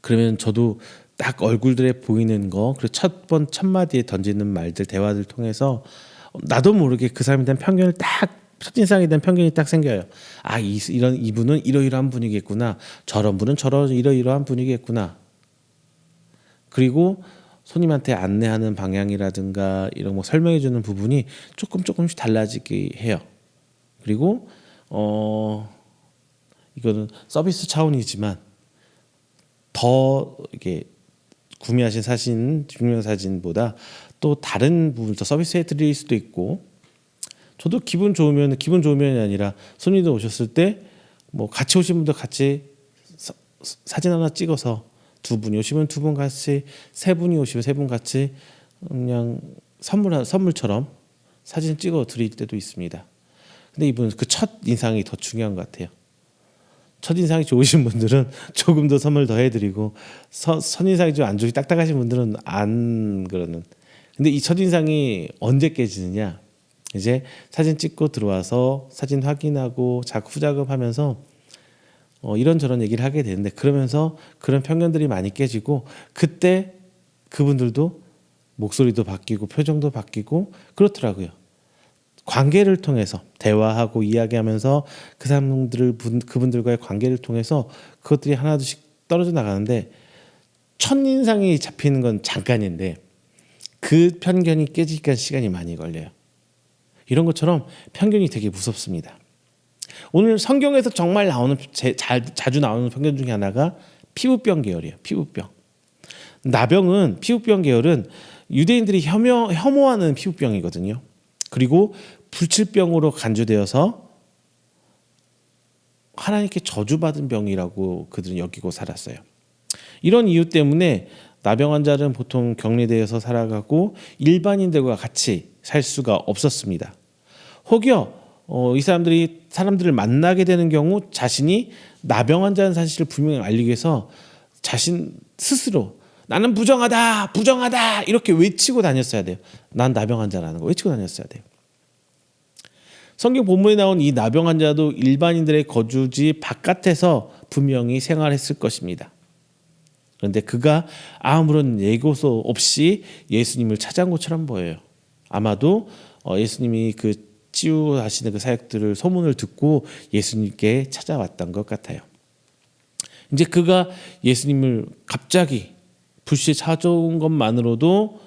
그러면 저도 딱 얼굴들에 보이는 거, 그리고 첫 마디에 던지는 말들, 대화들 통해서 나도 모르게 그 사람에 대한 편견을 첫인상에 대한 편견이 딱 생겨요. 아, 이분은 이러이러한 분이겠구나. 저런 분은 이러이러한 분이겠구나. 그리고 손님한테 안내하는 방향이라든가 이런 설명해 주는 부분이 조금씩 달라지게 해요. 그리고 이거는 서비스 차원이지만 더 이게 구매하신 사진, 증명사진보다 또 다른 부분을 더 서비스해 드릴 수도 있고, 저도 기분 좋으면이 아니라 손님들 오셨을 때 뭐 같이 오신 분들 같이 사진 하나 찍어서, 두 분이 오시면 두 분 같이, 세 분이 오시면 세 분 같이 그냥 선물처럼 사진 찍어 드릴 때도 있습니다. 근데 이분은 그 첫 인상이 더 중요한 것 같아요. 첫인상이 좋으신 분들은 조금 더 선물 더 해드리고, 선인상이 좀 안 좋게 딱딱하신 분들은 안 그러는. 근데 이 첫인상이 언제 깨지느냐? 이제 사진 찍고 들어와서 사진 확인하고 후작업하면서 이런저런 얘기를 하게 되는데, 그러면서 그런 편견들이 많이 깨지고, 그때 그분들도 목소리도 바뀌고 표정도 바뀌고 그렇더라고요. 관계를 통해서 대화하고 이야기하면서 그분들과의 관계를 통해서 그것들이 하나둘씩 떨어져 나가는데, 첫인상이 잡히는 건 잠깐인데 그 편견이 깨지기까지 시간이 많이 걸려요. 이런 것처럼 편견이 되게 무섭습니다. 오늘 성경에서 정말 자주 나오는 편견 중에 하나가 피부병 계열이에요. 피부병. 피부병 계열은 유대인들이 혐오하는 피부병이거든요. 그리고 불치병으로 간주되어서 하나님께 저주받은 병이라고 그들은 여기고 살았어요. 이런 이유 때문에 나병 환자는 보통 격리되어서 살아가고 일반인들과 같이 살 수가 없었습니다. 혹여 이 사람들을 만나게 되는 경우 자신이 나병 환자라는 사실을 분명히 알리기 위해서 자신 스스로 나는 부정하다 이렇게 외치고 다녔어야 돼요. 난 나병 환자라는 거 외치고 다녔어야 돼요. 성경 본문에 나온 이 나병 환자도 일반인들의 거주지 바깥에서 분명히 생활했을 것입니다. 그런데 그가 아무런 예고서 없이 예수님을 찾아온 것처럼 보여요. 아마도 예수님이 그 치유하시는 그 사역들을 소문을 듣고 예수님께 찾아왔던 것 같아요. 이제 그가 예수님을 갑자기 불시에 찾아온 것만으로도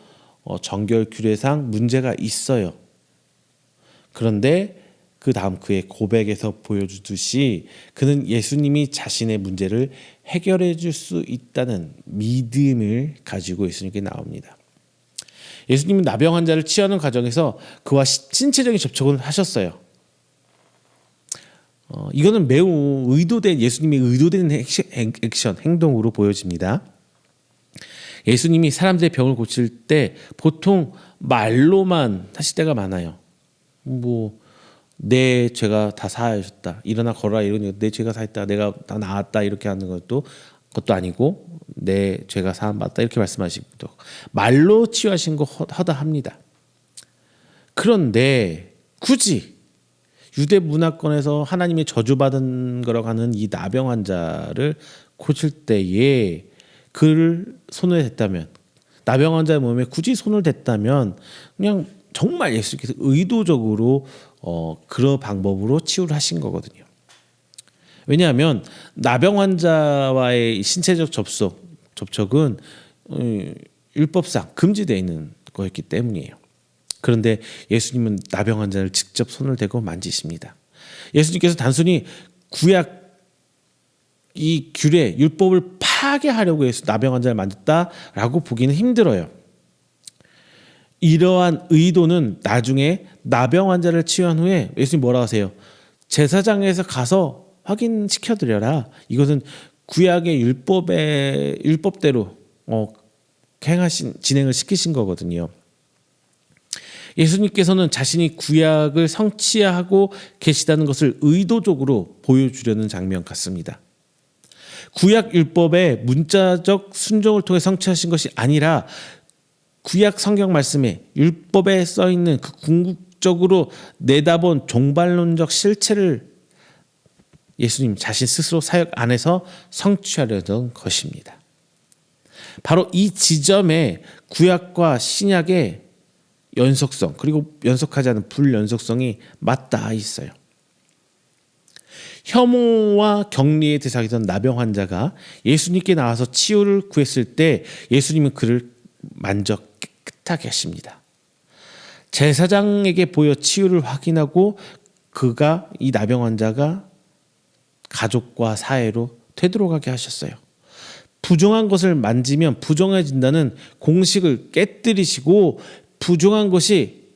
정결 규례상 문제가 있어요. 그런데 그 다음 그의 고백에서 보여주듯이 그는 예수님이 자신의 문제를 해결해 줄 수 있다는 믿음을 가지고 예수님께 나옵니다. 예수님은 나병 환자를 치유하는 과정에서 그와 신체적인 접촉을 하셨어요. 이거는 매우 의도된 예수님의 의도된 액션, 행동으로 보여집니다. 예수님이 사람들의 병을 고칠 때 보통 말로만 하실 때가 많아요. 내 죄가 다 사하셨다. 일어나 걸어라 이러니 내 죄가 사했다. 내가 다 나았다 이렇게 하는 것도 아니고 내 죄가 사함 받다 이렇게 말씀하시기도 말로 치유하신 거 허다합니다. 그런데 굳이 유대 문화권에서 하나님의 저주받은 거라고 하는 이 나병 환자를 고칠 때에 그를 손을 댔다면 나병 환자의 몸에 굳이 손을 댔다면 그냥 정말 예수께서 의도적으로 그런 방법으로 치유를 하신 거거든요. 왜냐하면 나병 환자와의 신체적 접촉은 율법상 금지되어 있는 거였기 때문이에요. 그런데 예수님은 나병 환자를 직접 손을 대고 만지십니다. 예수님께서 단순히 구약 이 규례 율법을 파괴하려고 해서 나병 환자를 만졌다라고 보기는 힘들어요. 이러한 의도는 나중에 나병 환자를 치유한 후에 예수님 뭐라 하세요? 제사장에서 가서 확인시켜 드려라. 이것은 구약의 율법대로 진행을 시키신 거거든요. 예수님께서는 자신이 구약을 성취하고 계시다는 것을 의도적으로 보여주려는 장면 같습니다. 구약 율법의 문자적 순종을 통해 성취하신 것이 아니라 구약 성경 말씀에 율법에 써 있는 그 궁극적으로 내다본 종말론적 실체를 예수님 자신 스스로 사역 안에서 성취하려던 것입니다. 바로 이 지점에 구약과 신약의 연속성 그리고 연속하지 않은 불연속성이 맞닿아 있어요. 혐오와 격리의 대상이던 나병 환자가 예수님께 나와서 치유를 구했을 때 예수님은 그를 만져 깨끗하게 하십니다. 제사장에게 보여 치유를 확인하고 이 나병 환자가 가족과 사회로 되돌아가게 하셨어요. 부정한 것을 만지면 부정해진다는 공식을 깨뜨리시고 부정한 것이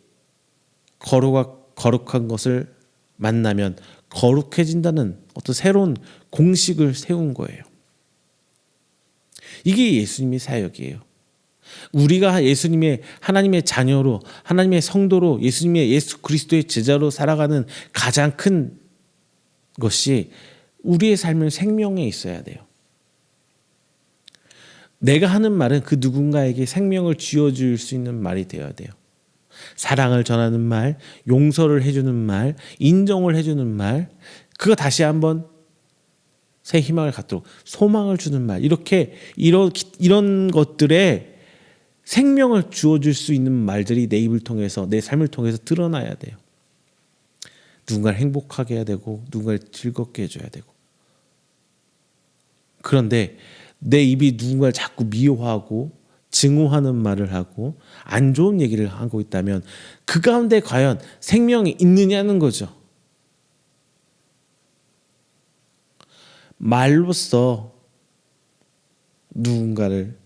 거룩한 것을 만나면 거룩해진다는 어떤 새로운 공식을 세운 거예요. 이게 예수님의 사역이에요. 우리가 예수님의 하나님의 자녀로 하나님의 성도로 예수 그리스도의 제자로 살아가는 가장 큰 것이 우리의 삶은 생명에 있어야 돼요. 내가 하는 말은 그 누군가에게 생명을 쥐어줄 수 있는 말이 되어야 돼요. 사랑을 전하는 말, 용서를 해주는 말, 인정을 해주는 말, 그거 다시 한번 새 희망을 갖도록 소망을 주는 말, 이런 것들에 생명을 주어줄 수 있는 말들이 내 입을 통해서 내 삶을 통해서 드러나야 돼요. 누군가를 행복하게 해야 되고 누군가를 즐겁게 해줘야 되고. 그런데 내 입이 누군가를 자꾸 미워하고 증오하는 말을 하고 안 좋은 얘기를 하고 있다면 그 가운데 과연 생명이 있느냐는 거죠. 말로써 누군가를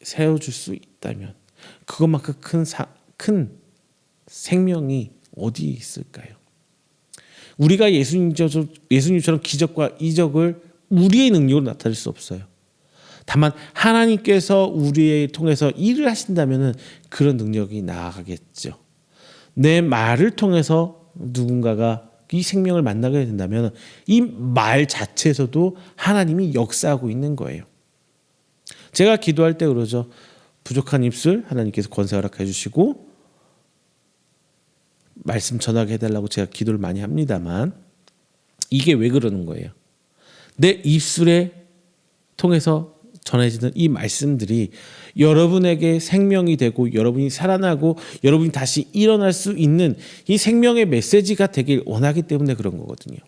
세워줄 수 있다면 그것만큼 큰 생명이 어디 있을까요? 우리가 예수님처럼 기적과 이적을 우리의 능력으로 나타낼 수 없어요. 다만 하나님께서 우리를 통해서 일을 하신다면 그런 능력이 나아가겠죠. 내 말을 통해서 누군가가 이 생명을 만나게 된다면 이 말 자체에서도 하나님이 역사하고 있는 거예요. 제가 기도할 때 그러죠. 부족한 입술 하나님께서 권세 허락해 주시고 말씀 전하게 해달라고 제가 기도를 많이 합니다만 이게 왜 그러는 거예요? 내 입술에 통해서 전해지는 이 말씀들이 여러분에게 생명이 되고 여러분이 살아나고 여러분이 다시 일어날 수 있는 이 생명의 메시지가 되길 원하기 때문에 그런 거거든요.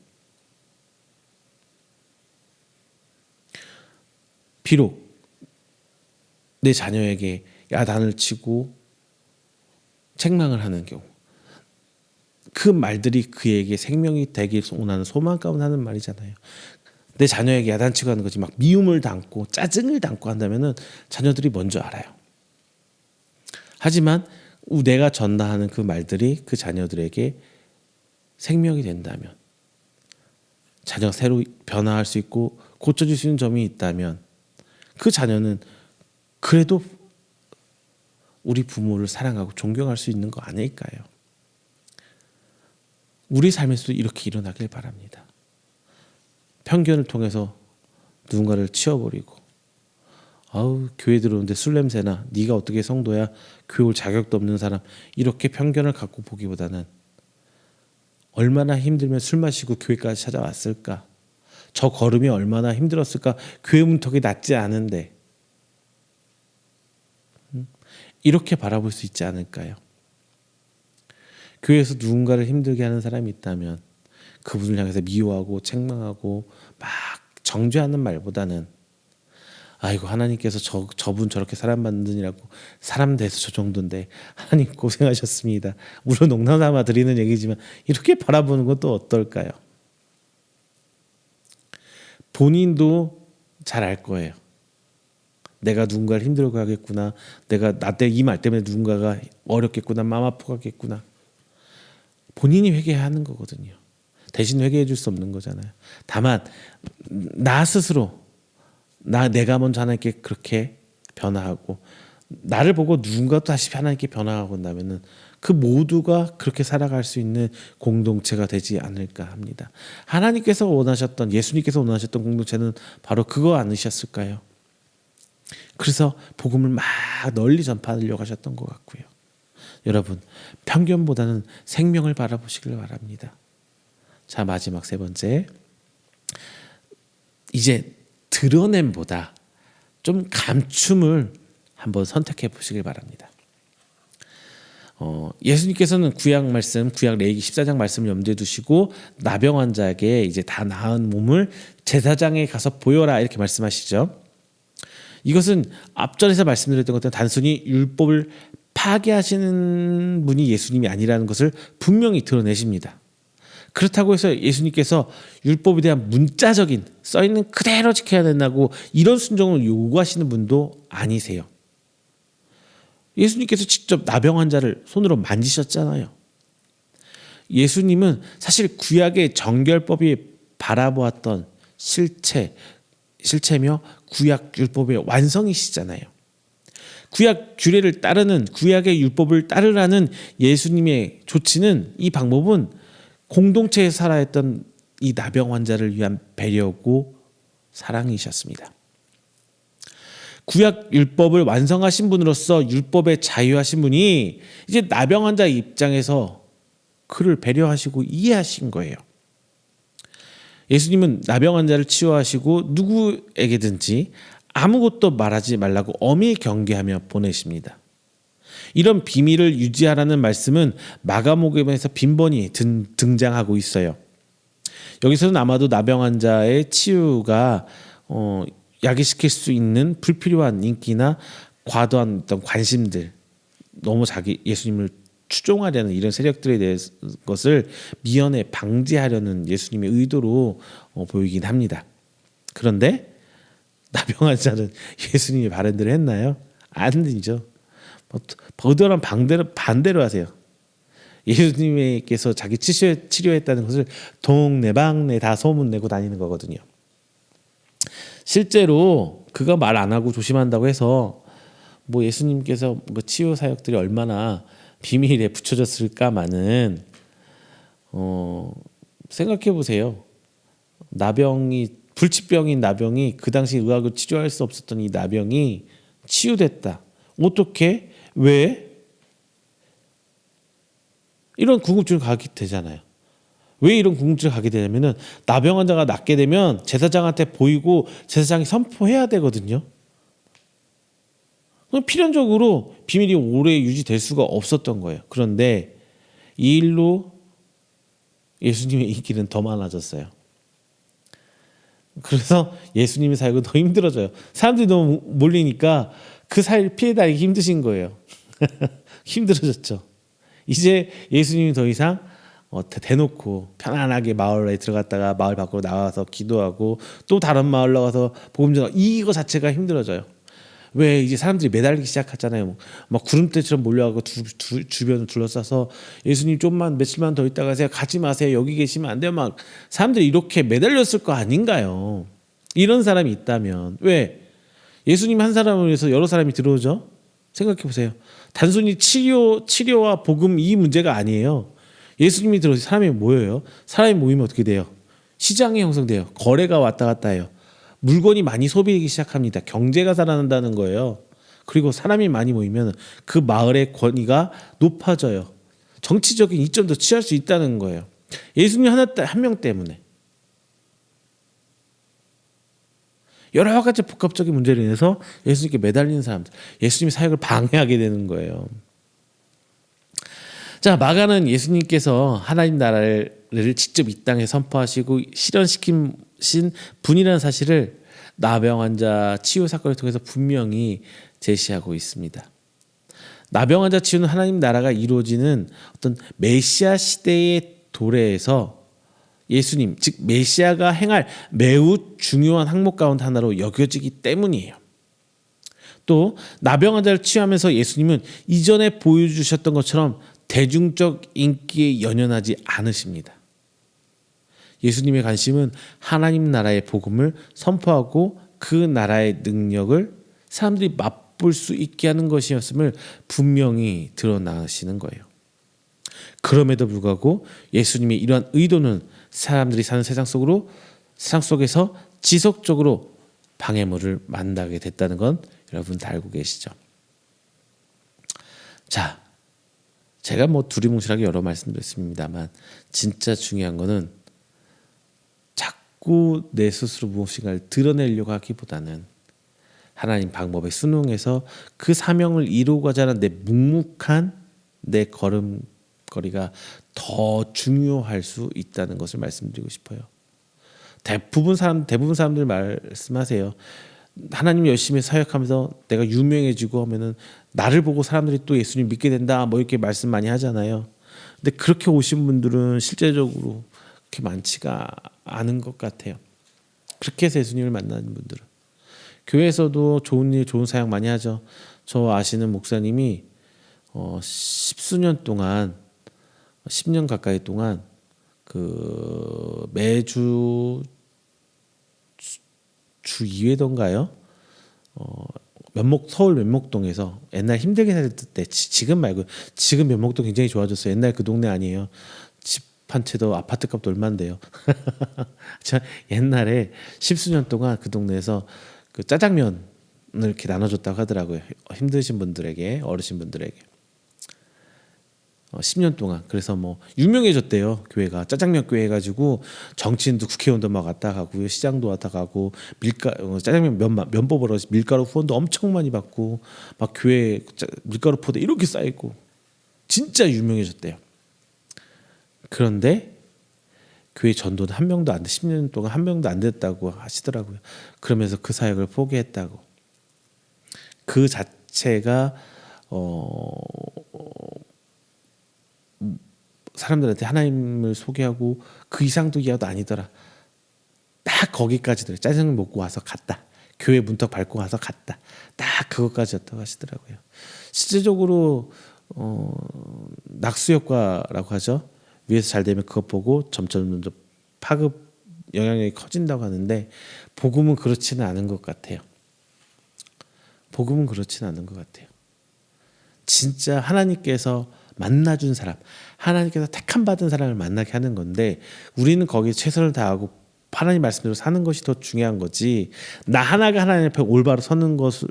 비록 내 자녀에게 야단을 치고 책망을 하는 경우 그 말들이 그에게 생명이 되길 원하는 소망 가운데 하는 말이잖아요. 내 자녀에게 야단치고 하는 거지 막 미움을 담고 짜증을 담고 한다면은 자녀들이 먼저 알아요. 하지만 내가 전달하는 그 말들이 그 자녀들에게 생명이 된다면, 자녀가 새로 변화할 수 있고 고쳐질 수 있는 점이 있다면 그 자녀는 그래도 우리 부모를 사랑하고 존경할 수 있는 거 아닐까요? 우리 삶에서도 이렇게 일어나길 바랍니다. 편견을 통해서 누군가를 치워버리고, 아우 교회 들어오는데 술 냄새나, 네가 어떻게 성도야, 교회 올 자격도 없는 사람, 이렇게 편견을 갖고 보기보다는 얼마나 힘들면 술 마시고 교회까지 찾아왔을까, 저 걸음이 얼마나 힘들었을까, 교회 문턱이 낮지 않은데, 이렇게 바라볼 수 있지 않을까요? 교회에서 누군가를 힘들게 하는 사람이 있다면 그분을 향해서 미워하고 책망하고 막 정죄하는 말보다는, 아이고 하나님께서 저분 저렇게 사람 만드느라고 사람 돼서 저 정도인데 하나님 고생하셨습니다. 물론 농담 삼아 드리는 얘기지만 이렇게 바라보는 것도 어떨까요? 본인도 잘 알 거예요. 내가 누군가를 힘들게 하겠구나, 내가 나 때 이 말 때문에 누군가가 어렵겠구나, 마음 아프겠구나. 본인이 회개해야 하는 거거든요. 대신 회개해 줄 수 없는 거잖아요. 다만 나 스스로 내가 먼저 하나님께 그렇게 변화하고 나를 보고 누군가 또 다시 하나님께 변화하고 온다면은 그 모두가 그렇게 살아갈 수 있는 공동체가 되지 않을까 합니다. 하나님께서 원하셨던, 예수님께서 원하셨던 공동체는 바로 그거 아니셨을까요? 그래서 복음을 막 널리 전파하려고 하셨던 것 같고요. 여러분, 편견보다는 생명을 바라보시길 바랍니다. 자, 마지막 세 번째, 이제 드러냄보다 좀 감춤을 한번 선택해 보시길 바랍니다. 예수님께서는 구약 말씀, 구약 레위기 14장 말씀을 염두에 두시고 나병 환자에게 이제 다 나은 몸을 제사장에 가서 보여라 이렇게 말씀하시죠. 이것은 앞전에서 말씀드렸던 것처럼 단순히 율법을 파괴하시는 분이 예수님이 아니라는 것을 분명히 드러내십니다. 그렇다고 해서 예수님께서 율법에 대한 문자적인 써있는 그대로 지켜야 된다고 이런 순종을 요구하시는 분도 아니세요. 예수님께서 직접 나병 환자를 손으로 만지셨잖아요. 예수님은 사실 구약의 정결법이 바라보았던 실체며 구약 율법의 완성이시잖아요. 구약 규례를 따르는, 구약의 율법을 따르라는 예수님의 조치는, 이 방법은 공동체에 살아야 했던 이 나병 환자를 위한 배려고 사랑이셨습니다. 구약 율법을 완성하신 분으로서 율법에 자유하신 분이 이제 나병 환자 입장에서 그를 배려하시고 이해하신 거예요. 예수님은 나병 환자를 치유하시고 누구에게든지 아무것도 말하지 말라고 엄히 경계하며 보내십니다. 이런 비밀을 유지하라는 말씀은 마가복음에서 빈번히 등장하고 있어요. 여기서는 아마도 나병 환자의 치유가 야기시킬 수 있는 불필요한 인기나 과도한 어떤 관심들, 너무 예수님을 추종하려는 이런 세력들에 대한 것을 미연에 방지하려는 예수님의 의도로 보이긴 합니다. 그런데 나병 환자는 예수님이 바른 대로 했나요? 아니죠. 버드한 반대로 하세요. 예수님께서 자기 치료했다는 것을 동네방네 다 소문내고 다니는 거거든요. 실제로 그가 말 안 하고 조심한다고 해서 뭐 예수님께서 치유 사역들이 얼마나 비밀에 붙여졌을까마는 생각해 보세요. 불치병인 나병이, 그 당시 의학을 치료할 수 없었던 이 나병이 치유됐다. 어떻게? 왜? 이런 궁금증을 가게 되잖아요. 왜 이런 궁금증을 가게 되냐면은 나병 환자가 낫게 되면 제사장한테 보이고 제사장이 선포해야 되거든요. 그럼 필연적으로 비밀이 오래 유지될 수가 없었던 거예요. 그런데 이 일로 예수님의 인기는 더 많아졌어요. 그래서 예수님의 사역은 더 힘들어져요. 사람들이 너무 몰리니까 그 사이를 피해다니기 힘드신 거예요. 힘들어졌죠. 이제 예수님이 더 이상 대놓고 편안하게 마을에 들어갔다가 마을 밖으로 나와서 기도하고 또 다른 마을로 가서 복음 전하고 이거 자체가 힘들어져요. 왜 이제 사람들이 매달리기 시작하잖아요. 막 구름대처럼 몰려가고 주변을 둘러싸서 예수님 좀만 며칠만 더 있다가 가세요. 가지 마세요. 여기 계시면 안 돼요. 막 사람들이 이렇게 매달렸을 거 아닌가요? 이런 사람이 있다면 왜 예수님 한 사람을 위해서 여러 사람이 들어오죠? 생각해 보세요. 단순히 치료와 복음 이 문제가 아니에요. 예수님이 들어오서 사람이 모여요. 사람이 모이면 어떻게 돼요? 시장이 형성돼요. 거래가 왔다 갔다 해요. 물건이 많이 소비되기 시작합니다. 경제가 살아난다는 거예요. 그리고 사람이 많이 모이면 그 마을의 권위가 높아져요. 정치적인 이점도 취할 수 있다는 거예요. 예수님 한 명 때문에. 여러 가지 복합적인 문제로 인해서 예수님께 매달리는 사람들, 예수님의 사역을 방해하게 되는 거예요. 자, 마가는 예수님께서 하나님 나라를 직접 이 땅에 선포하시고 실현시킨 분이라는 사실을 나병 환자 치유 사건을 통해서 분명히 제시하고 있습니다. 나병 환자 치유는 하나님 나라가 이루어지는 어떤 메시아 시대의 도래에서 예수님, 즉 메시아가 행할 매우 중요한 항목 가운데 하나로 여겨지기 때문이에요. 또 나병 환자를 치유하면서 예수님은 이전에 보여주셨던 것처럼 대중적 인기에 연연하지 않으십니다. 예수님의 관심은 하나님 나라의 복음을 선포하고 그 나라의 능력을 사람들이 맛볼 수 있게 하는 것이었음을 분명히 드러나시는 거예요. 그럼에도 불구하고 예수님의 이러한 의도는 사람들이 사는 세상 속에서 지속적으로 방해물을 만나게 됐다는 건 여러분 다 알고 계시죠? 자, 제가 두리뭉실하게 여러 말씀드렸습니다만 진짜 중요한 거는 자꾸 내 스스로 무엇인가를 드러내려고 하기보다는 하나님 방법에 순응해서 그 사명을 이루고 가자는 내 묵묵한 내 걸음걸이가 더 중요할 수 있다는 것을 말씀드리고 싶어요. 대부분 사람들 말씀하세요. 하나님 열심히 사역하면서 내가 유명해지고 하면은 나를 보고 사람들이 또 예수님 믿게 된다 이렇게 말씀 많이 하잖아요. 근데 그렇게 오신 분들은 실제적으로 그렇게 많지가 않은 것 같아요. 그렇게 해서 예수님을 만나는 분들은 교회에서도 좋은 일 좋은 사역 많이 하죠. 저 아시는 목사님이 10년 가까이 동안 그 매주 주 2회던가요? 서울 면목동에서 옛날 힘들게 살 때 지금 말고 지금 면목동 굉장히 좋아졌어요. 옛날 그 동네 아니에요. 집 한 채도 아파트값도 얼마인데요. 옛날에 10수년 동안 그 동네에서 그 짜장면을 이렇게 나눠줬다고 하더라고요. 힘드신 분들에게 어르신분들에게 10년 동안. 그래서 유명해졌대요. 교회가 짜장면 교회 해가지고 정치인도 국회의원도 막 왔다 가고요, 시장도 왔다 가고 짜장면 면 뽑으러 밀가루 후원도 엄청 많이 받고 막 교회 밀가루 포대 이렇게 쌓이고 진짜 유명해졌대요. 그런데 교회 전도는 한 명도 안 돼. 10년 동안 한 명도 안 됐다고 하시더라고요. 그러면서 그 사역을 포기했다고. 그 자체가 사람들한테 하나님을 소개하고 그 이상도 이하도 아니더라. 딱 거기까지더라. 짜장면 먹고 와서 갔다. 교회 문턱 밟고 와서 갔다. 딱 그것까지였다고 하시더라고요. 실제적으로 낙수 효과라고 하죠. 위에서 잘 되면 그것 보고 점점 파급 영향력이 커진다고 하는데 복음은 그렇지는 않은 것 같아요. 복음은 그렇지는 않은 것 같아요. 진짜 하나님께서 만나준 사람, 하나님께서 택함 받은 사람을 만나게 하는 건데 우리는 거기에 최선을 다하고 하나님 말씀대로 사는 것이 더 중요한 거지. 나 하나가 하나님 앞에 올바로 서는 것이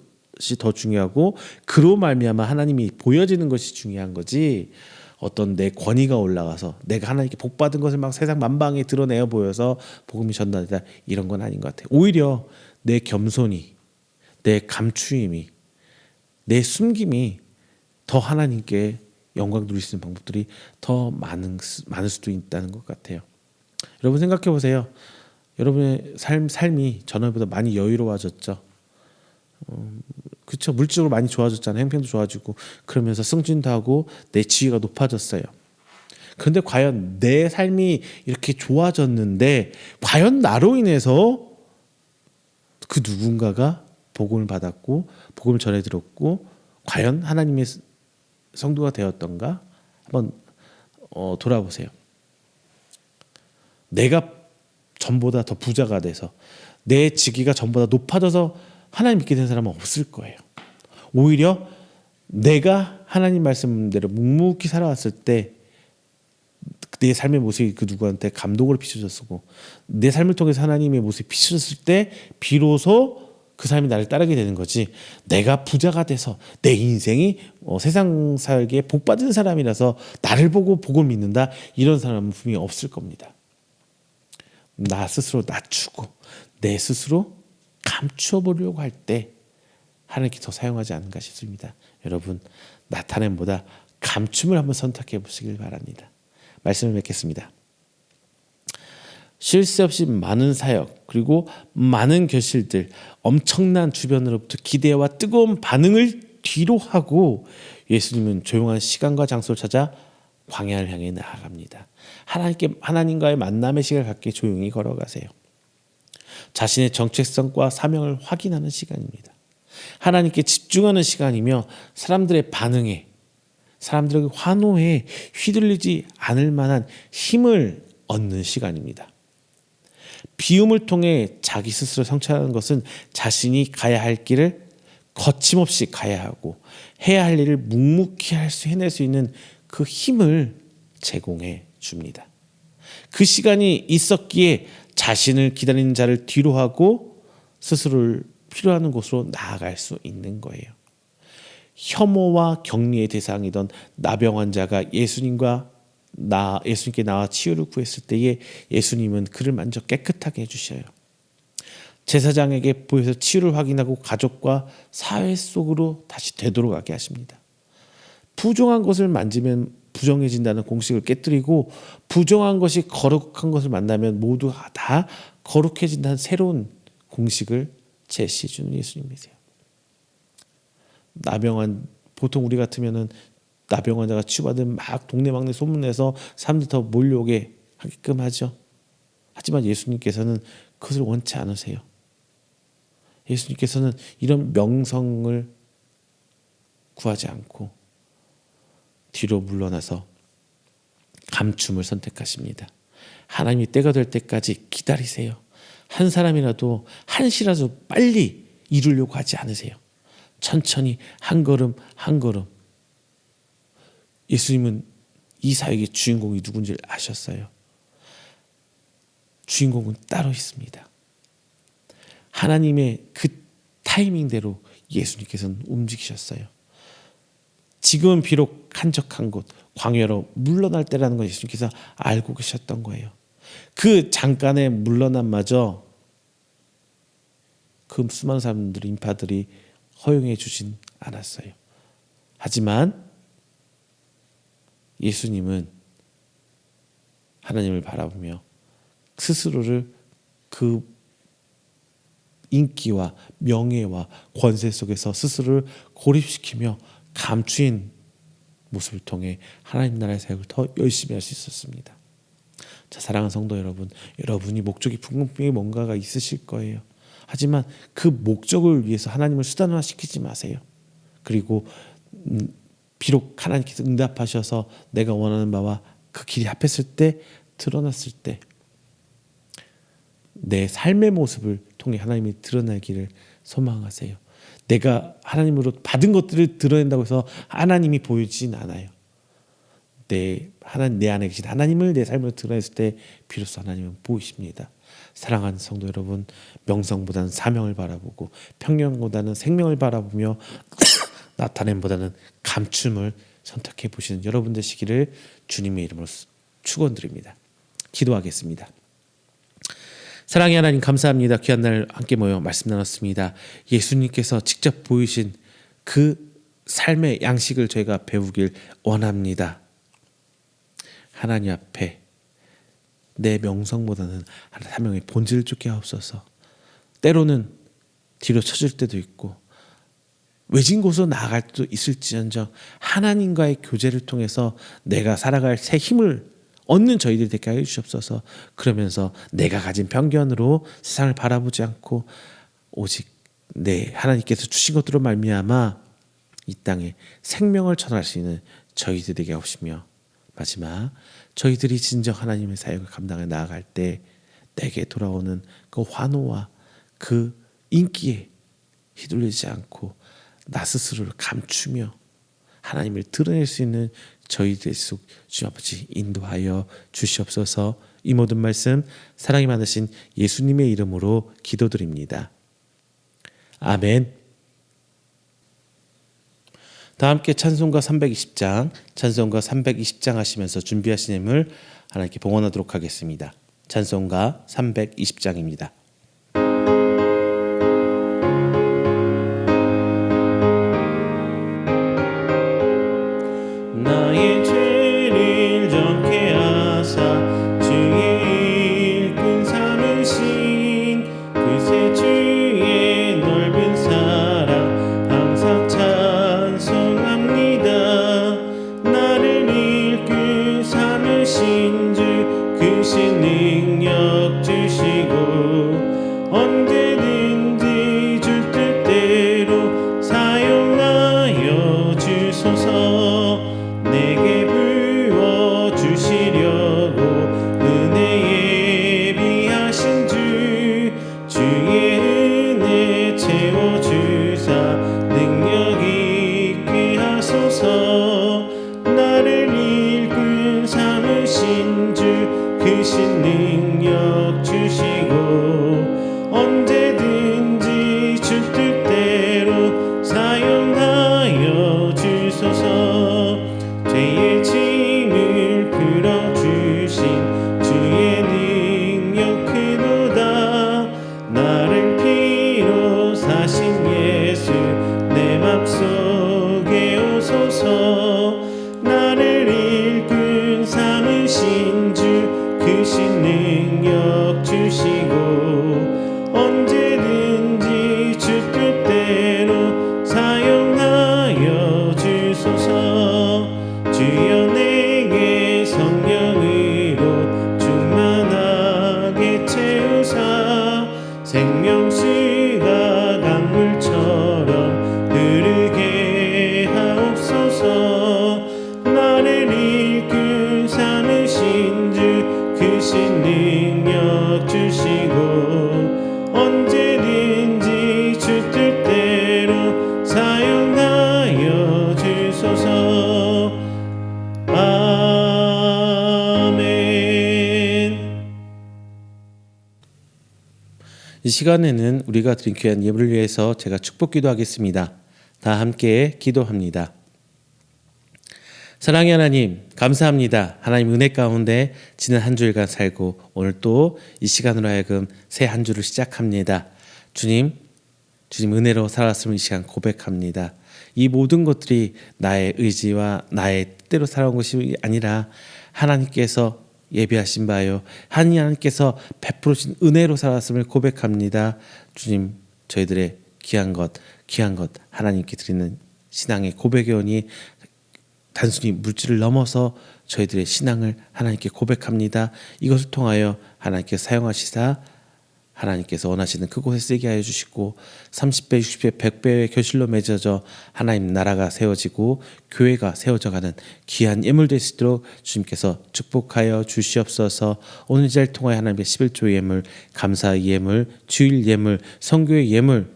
더 중요하고 그로 말미암아 하나님이 보여지는 것이 중요한 거지. 어떤 내 권위가 올라가서 내가 하나님께 복 받은 것을 막 세상 만방에 드러내어 보여서 복음이 전달되다 이런 건 아닌 것 같아요. 오히려 내 겸손이, 내 감추임이, 내 숨김이 더 하나님께 영광 누릴 수 있는 방법들이 더 많을 수도 있다는 것 같아요. 여러분 생각해 보세요. 여러분의 삶이 전에보다 많이 여유로워졌죠. 그렇죠. 물질적으로 많이 좋아졌잖아요. 형편도 좋아지고 그러면서 승진도 하고 내 지위가 높아졌어요. 그런데 과연 내 삶이 이렇게 좋아졌는데 과연 나로 인해서 그 누군가가 복음을 받았고 복음을 전해 들었고 과연 하나님의 성도가 되었던가 한번 돌아보세요. 내가 전보다 더 부자가 돼서 내 직위가 전보다 높아져서 하나님 믿게 된 사람은 없을 거예요. 오히려 내가 하나님 말씀대로 묵묵히 살아왔을 때 내 삶의 모습이 그 누구한테 감동으로 비춰졌고 내 삶을 통해서 하나님의 모습이 비춰졌을 때 비로소 그 사람이 나를 따르게 되는 거지. 내가 부자가 돼서 내 인생이 세상 살기에 복받은 사람이라서 나를 보고 복을 믿는다, 이런 사람은 분명히 없을 겁니다. 나 스스로 낮추고 내 스스로 감추어 보려고 할 때 하나님께 더 사용하지 않는가 싶습니다. 여러분, 나타냄보다 감춤을 한번 선택해 보시길 바랍니다. 말씀을 맺겠습니다. 쉴 새 없이 많은 사역 그리고 많은 결실들, 엄청난 주변으로부터 기대와 뜨거운 반응을 뒤로 하고 예수님은 조용한 시간과 장소를 찾아 광야를 향해 나아갑니다. 하나님과의 만남의 시간을 갖게 조용히 걸어가세요. 자신의 정체성과 사명을 확인하는 시간입니다. 하나님께 집중하는 시간이며 사람들의 반응에, 사람들에게 환호에 휘둘리지 않을 만한 힘을 얻는 시간입니다. 비움을 통해 자기 스스로 성찰하는 것은 자신이 가야 할 길을 거침없이 가야 하고 해야 할 일을 묵묵히 해낼 수 있는 그 힘을 제공해 줍니다. 그 시간이 있었기에 자신을 기다리는 자를 뒤로 하고 스스로를 필요하는 곳으로 나아갈 수 있는 거예요. 혐오와 격리의 대상이던 나병 환자가 예수님께 나와 치유를 구했을 때에 예수님은 그를 만져 깨끗하게 해주셔요. 제사장에게 보여서 치유를 확인하고 가족과 사회 속으로 다시 되돌아가게 하십니다. 부정한 것을 만지면 부정해진다는 공식을 깨뜨리고 부정한 것이 거룩한 것을 만나면 모두 다 거룩해진다는 새로운 공식을 제시해 주는 예수님이세요. 보통 우리 같으면은 나병 환자가 치유받으면 막 동네방네 소문내서 사람들이 더 몰려오게 하게끔 하죠. 하지만 예수님께서는 그것을 원치 않으세요. 예수님께서는 이런 명성을 구하지 않고 뒤로 물러나서 감춤을 선택하십니다. 하나님이 때가 될 때까지 기다리세요. 한 사람이라도 한시라도 빨리 이루려고 하지 않으세요. 천천히 한 걸음 한 걸음. 예수님은 이 사역의 주인공이 누군지 아셨어요. 주인공은 따로 있습니다. 하나님의 그 타이밍대로 예수님께서는 움직이셨어요. 지금은 비록 한적한 곳, 광야로 물러날 때라는 걸 예수님께서 알고 계셨던 거예요. 그 잠깐의 물러남마저 그 수많은 사람들, 인파들이 허용해 주진 않았어요. 하지만 예수님은 하나님을 바라보며 스스로를 그 인기와 명예와 권세 속에서 스스로를 고립시키며 감추인 모습을 통해 하나님 나라의 사역을 더 열심히 할 수 있었습니다. 자, 사랑하는 성도 여러분, 여러분이 목적이 분명히 뭔가가 있으실 거예요. 하지만 그 목적을 위해서 하나님을 수단화시키지 마세요. 그리고 비록 하나님께서 응답하셔서 내가 원하는 바와 그 길이 합했을 때, 드러났을 때 내 삶의 모습을 통해 하나님이 드러나기를 소망하세요. 내가 하나님으로 받은 것들을 드러낸다고 해서 하나님이 보이진 않아요. 내 안에 계신 하나님을 내 삶으로 드러냈을 때 비로소 하나님은 보이십니다. 사랑하는 성도 여러분, 명성보다는 사명을 바라보고 평령보다는 생명을 바라보며 나타냄보다는 감춤을 선택해 보시는 여러분 되시기를 주님의 이름으로 축원드립니다. 기도하겠습니다. 사랑의 하나님, 감사합니다. 귀한 날 함께 모여 말씀 나눴습니다. 예수님께서 직접 보이신 그 삶의 양식을 저희가 배우길 원합니다. 하나님 앞에 내 명성보다는 사명의 본질을 쫓게 하옵소서. 때로는 뒤로 쳐질 때도 있고 외진 곳으로 나아갈 수도 있을지언정 하나님과의 교제를 통해서 내가 살아갈 새 힘을 얻는 저희들이 되게 하여 주시옵소서. 그러면서 내가 가진 편견으로 세상을 바라보지 않고 오직 내 하나님께서 주신 것들로 말미암아 이 땅에 생명을 전할 수 있는 저희들이 되게 하시며, 마지막 저희들이 진정 하나님의 사역을 감당해 나아갈 때 내게 돌아오는 그 환호와 그 인기에 휘둘리지 않고 나 스스로를 감추며 하나님을 드러낼 수 있는 저희들 속 주님 아버지 인도하여 주시옵소서. 이 모든 말씀 사랑이 많으신 예수님의 이름으로 기도드립니다. 아멘. 다 함께 찬송가 320장, 찬송가 320장 하시면서 준비하신 예물 하나님께 봉헌하도록 하겠습니다. 찬송가 320장입니다. 나의 죄를 정케 하사 주의 일꾼 삼으신 그새 주의 넓은 사랑 항상 찬송합니다. 나를 일꾼 삼으신 주 크신 능력 주시고 언제든지 주 뜻대로 사용하여 주소서. 내게 부어 주시려고 은혜 예비하신 주 주의 은혜 채워 주사 능력 있게 하소서. 나를 일꾼 삼으신 주 크신 능력 주시고 언제든지 주 뜻대로 사용하여 주소서. 죄의 짐을 풀어주신 주의 능력 크도다. 나를 피로 사신 예수 내 맘속에 오소서. 나를 일꾼 삼으신 주 크신 능력 주시고 언제든지 주 뜻대로 사용하여 주소서. 주여 내게 성령으로 충만하게 채우사 생명수가 강물처럼 흐르게 하옵소서. 나를 일꾼 삼으신 주 크신 능력 주시고 언제든지 주 뜻대로 사용하여 주소서. 아멘. 이 시간에는 우리가 드린 귀한 예물을 위해서 제가 축복 기도하겠습니다. 다 함께 기도합니다. 사랑의 하나님, 감사합니다. 하나님 은혜 가운데 지난 한 주일간 살고 오늘 또 이 시간으로 하여금 새 한 주를 시작합니다. 주님 은혜로 살았음을 이 시간 고백합니다. 이 모든 것들이 나의 의지와 나의 뜻대로 살아온 것이 아니라 하나님께서 예비하신 바요 하나님께서 베풀으신 은혜로 살았음을 고백합니다. 주님 저희들의 귀한 것 하나님께 드리는 신앙의 고백의 원이 단순히 물질을 넘어서 저희들의 신앙을 하나님께 고백합니다. 이것을 통하여 하나님께서 사용하시사 하나님께서 원하시는 그곳에 쓰게 하여 주시고 30배, 60배, 100배의 결실로 맺어져 하나님 나라가 세워지고 교회가 세워져가는 귀한 예물 될 수 있도록 주님께서 축복하여 주시옵소서. 오늘 이 자리를 통하여 하나님의 11조 예물, 감사의 예물, 주일 예물, 선교의 예물,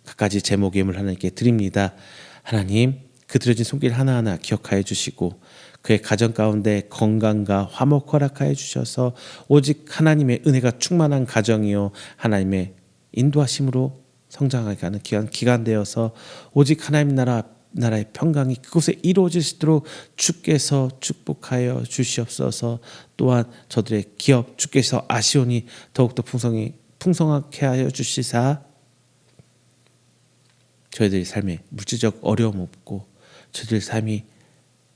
갖가지 제목 예물 하나님께 드립니다. 하나님 그 드려진 손길 하나하나 기억하여 주시고 그의 가정 가운데 건강과 화목 허락하여 주셔서 오직 하나님의 은혜가 충만한 가정이요 하나님의 인도하심으로 성장하게 하는 기간 되어서 오직 하나님 나라의 평강이 그곳에 이루어질 수 있도록 주께서 축복하여 주시옵소서. 또한 저들의 기업 주께서 아시오니 더욱더 풍성하게 하여 주시사 저희들의 삶에 물질적 어려움 없고 저희들의 삶이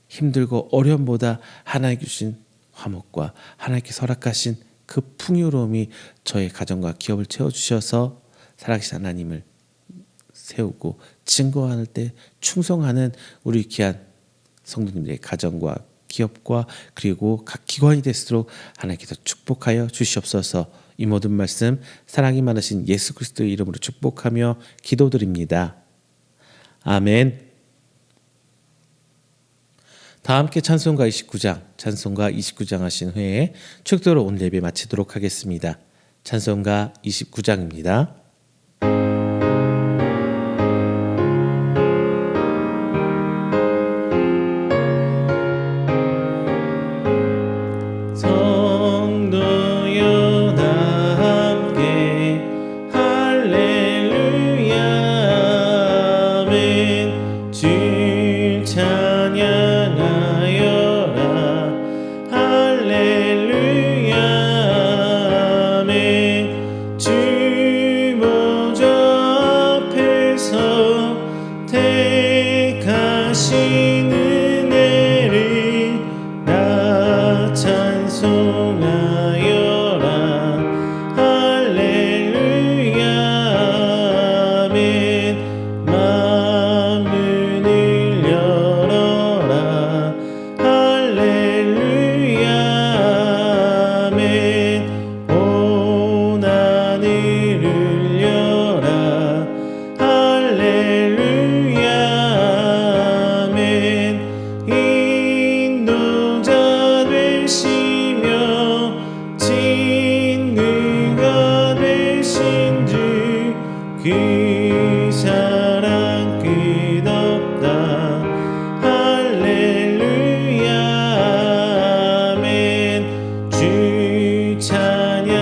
힘들고 어려움보다 하나님께 주신 화목과 하나님께서 허락하신 그 풍요로움이 저의 가정과 기업을 채워주셔서 살아계신 하나님을 세우고 증거할 때 충성하는 우리 귀한 성도님들의 가정과 기업과 그리고 각 기관이 될수록 하나님께서 축복하여 주시옵소서. 이 모든 말씀 사랑이 많으신 예수 그리스도의 이름으로 축복하며 기도드립니다. 아멘. 다 함께 찬송가 29장 하신 후에 축도로 오늘 예배 마치도록 하겠습니다. 찬송가 29장입니다. 그 사랑 끝없다. 할렐루야 아멘. 주 찬양하여라.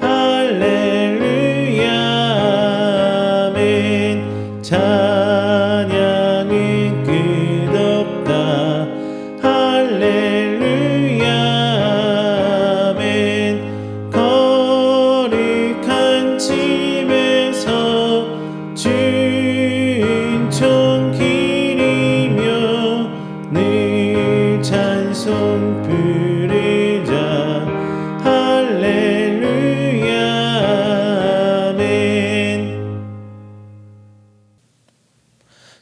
할렐루야 아멘. 찬양은 끝없다. 할렐루야 아멘. 거룩한 집에서 은총 기리며 늘 찬송 부르자. 할렐루야 아멘.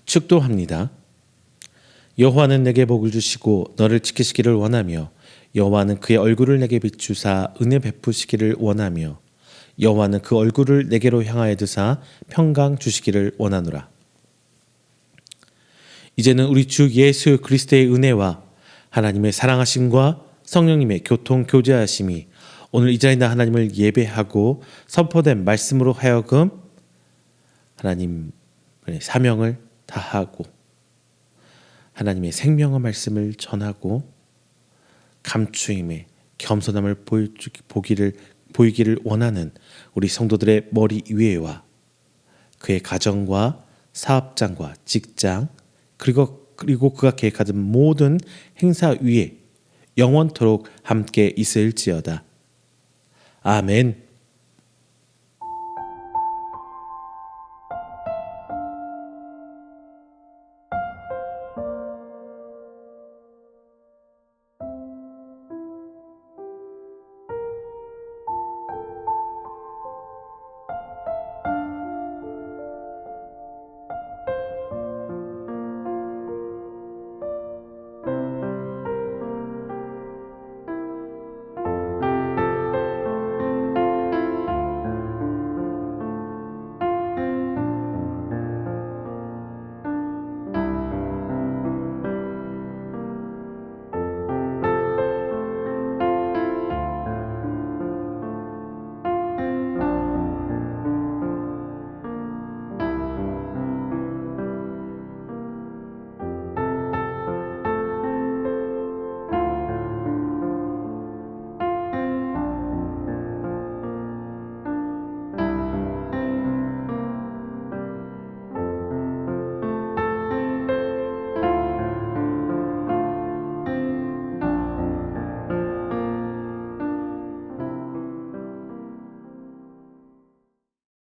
축도합니다. 여호와는 내게 복을 주시고 너를 지키시기를 원하며 여호와는 그의 얼굴을 내게 비추사 은혜 베푸시기를 원하며 여호와는 그 얼굴을 내게로 향하여 드사 평강 주시기를 원하노라. 이제는 우리 주 예수 그리스도의 은혜와 하나님의 사랑하심과 성령님의 교통 교제하심이 오늘 이 자리에 하나님을 예배하고 선포된 말씀으로 하여금 하나님의 사명을 다하고 하나님의 생명의 말씀을 전하고 감추임에 겸손함을 보이기를 원하는 우리 성도들의 머리 위에와 그의 가정과 사업장과 직장 그리고 그가 계획하던 모든 행사 위에 영원토록 함께 있을지어다. 아멘.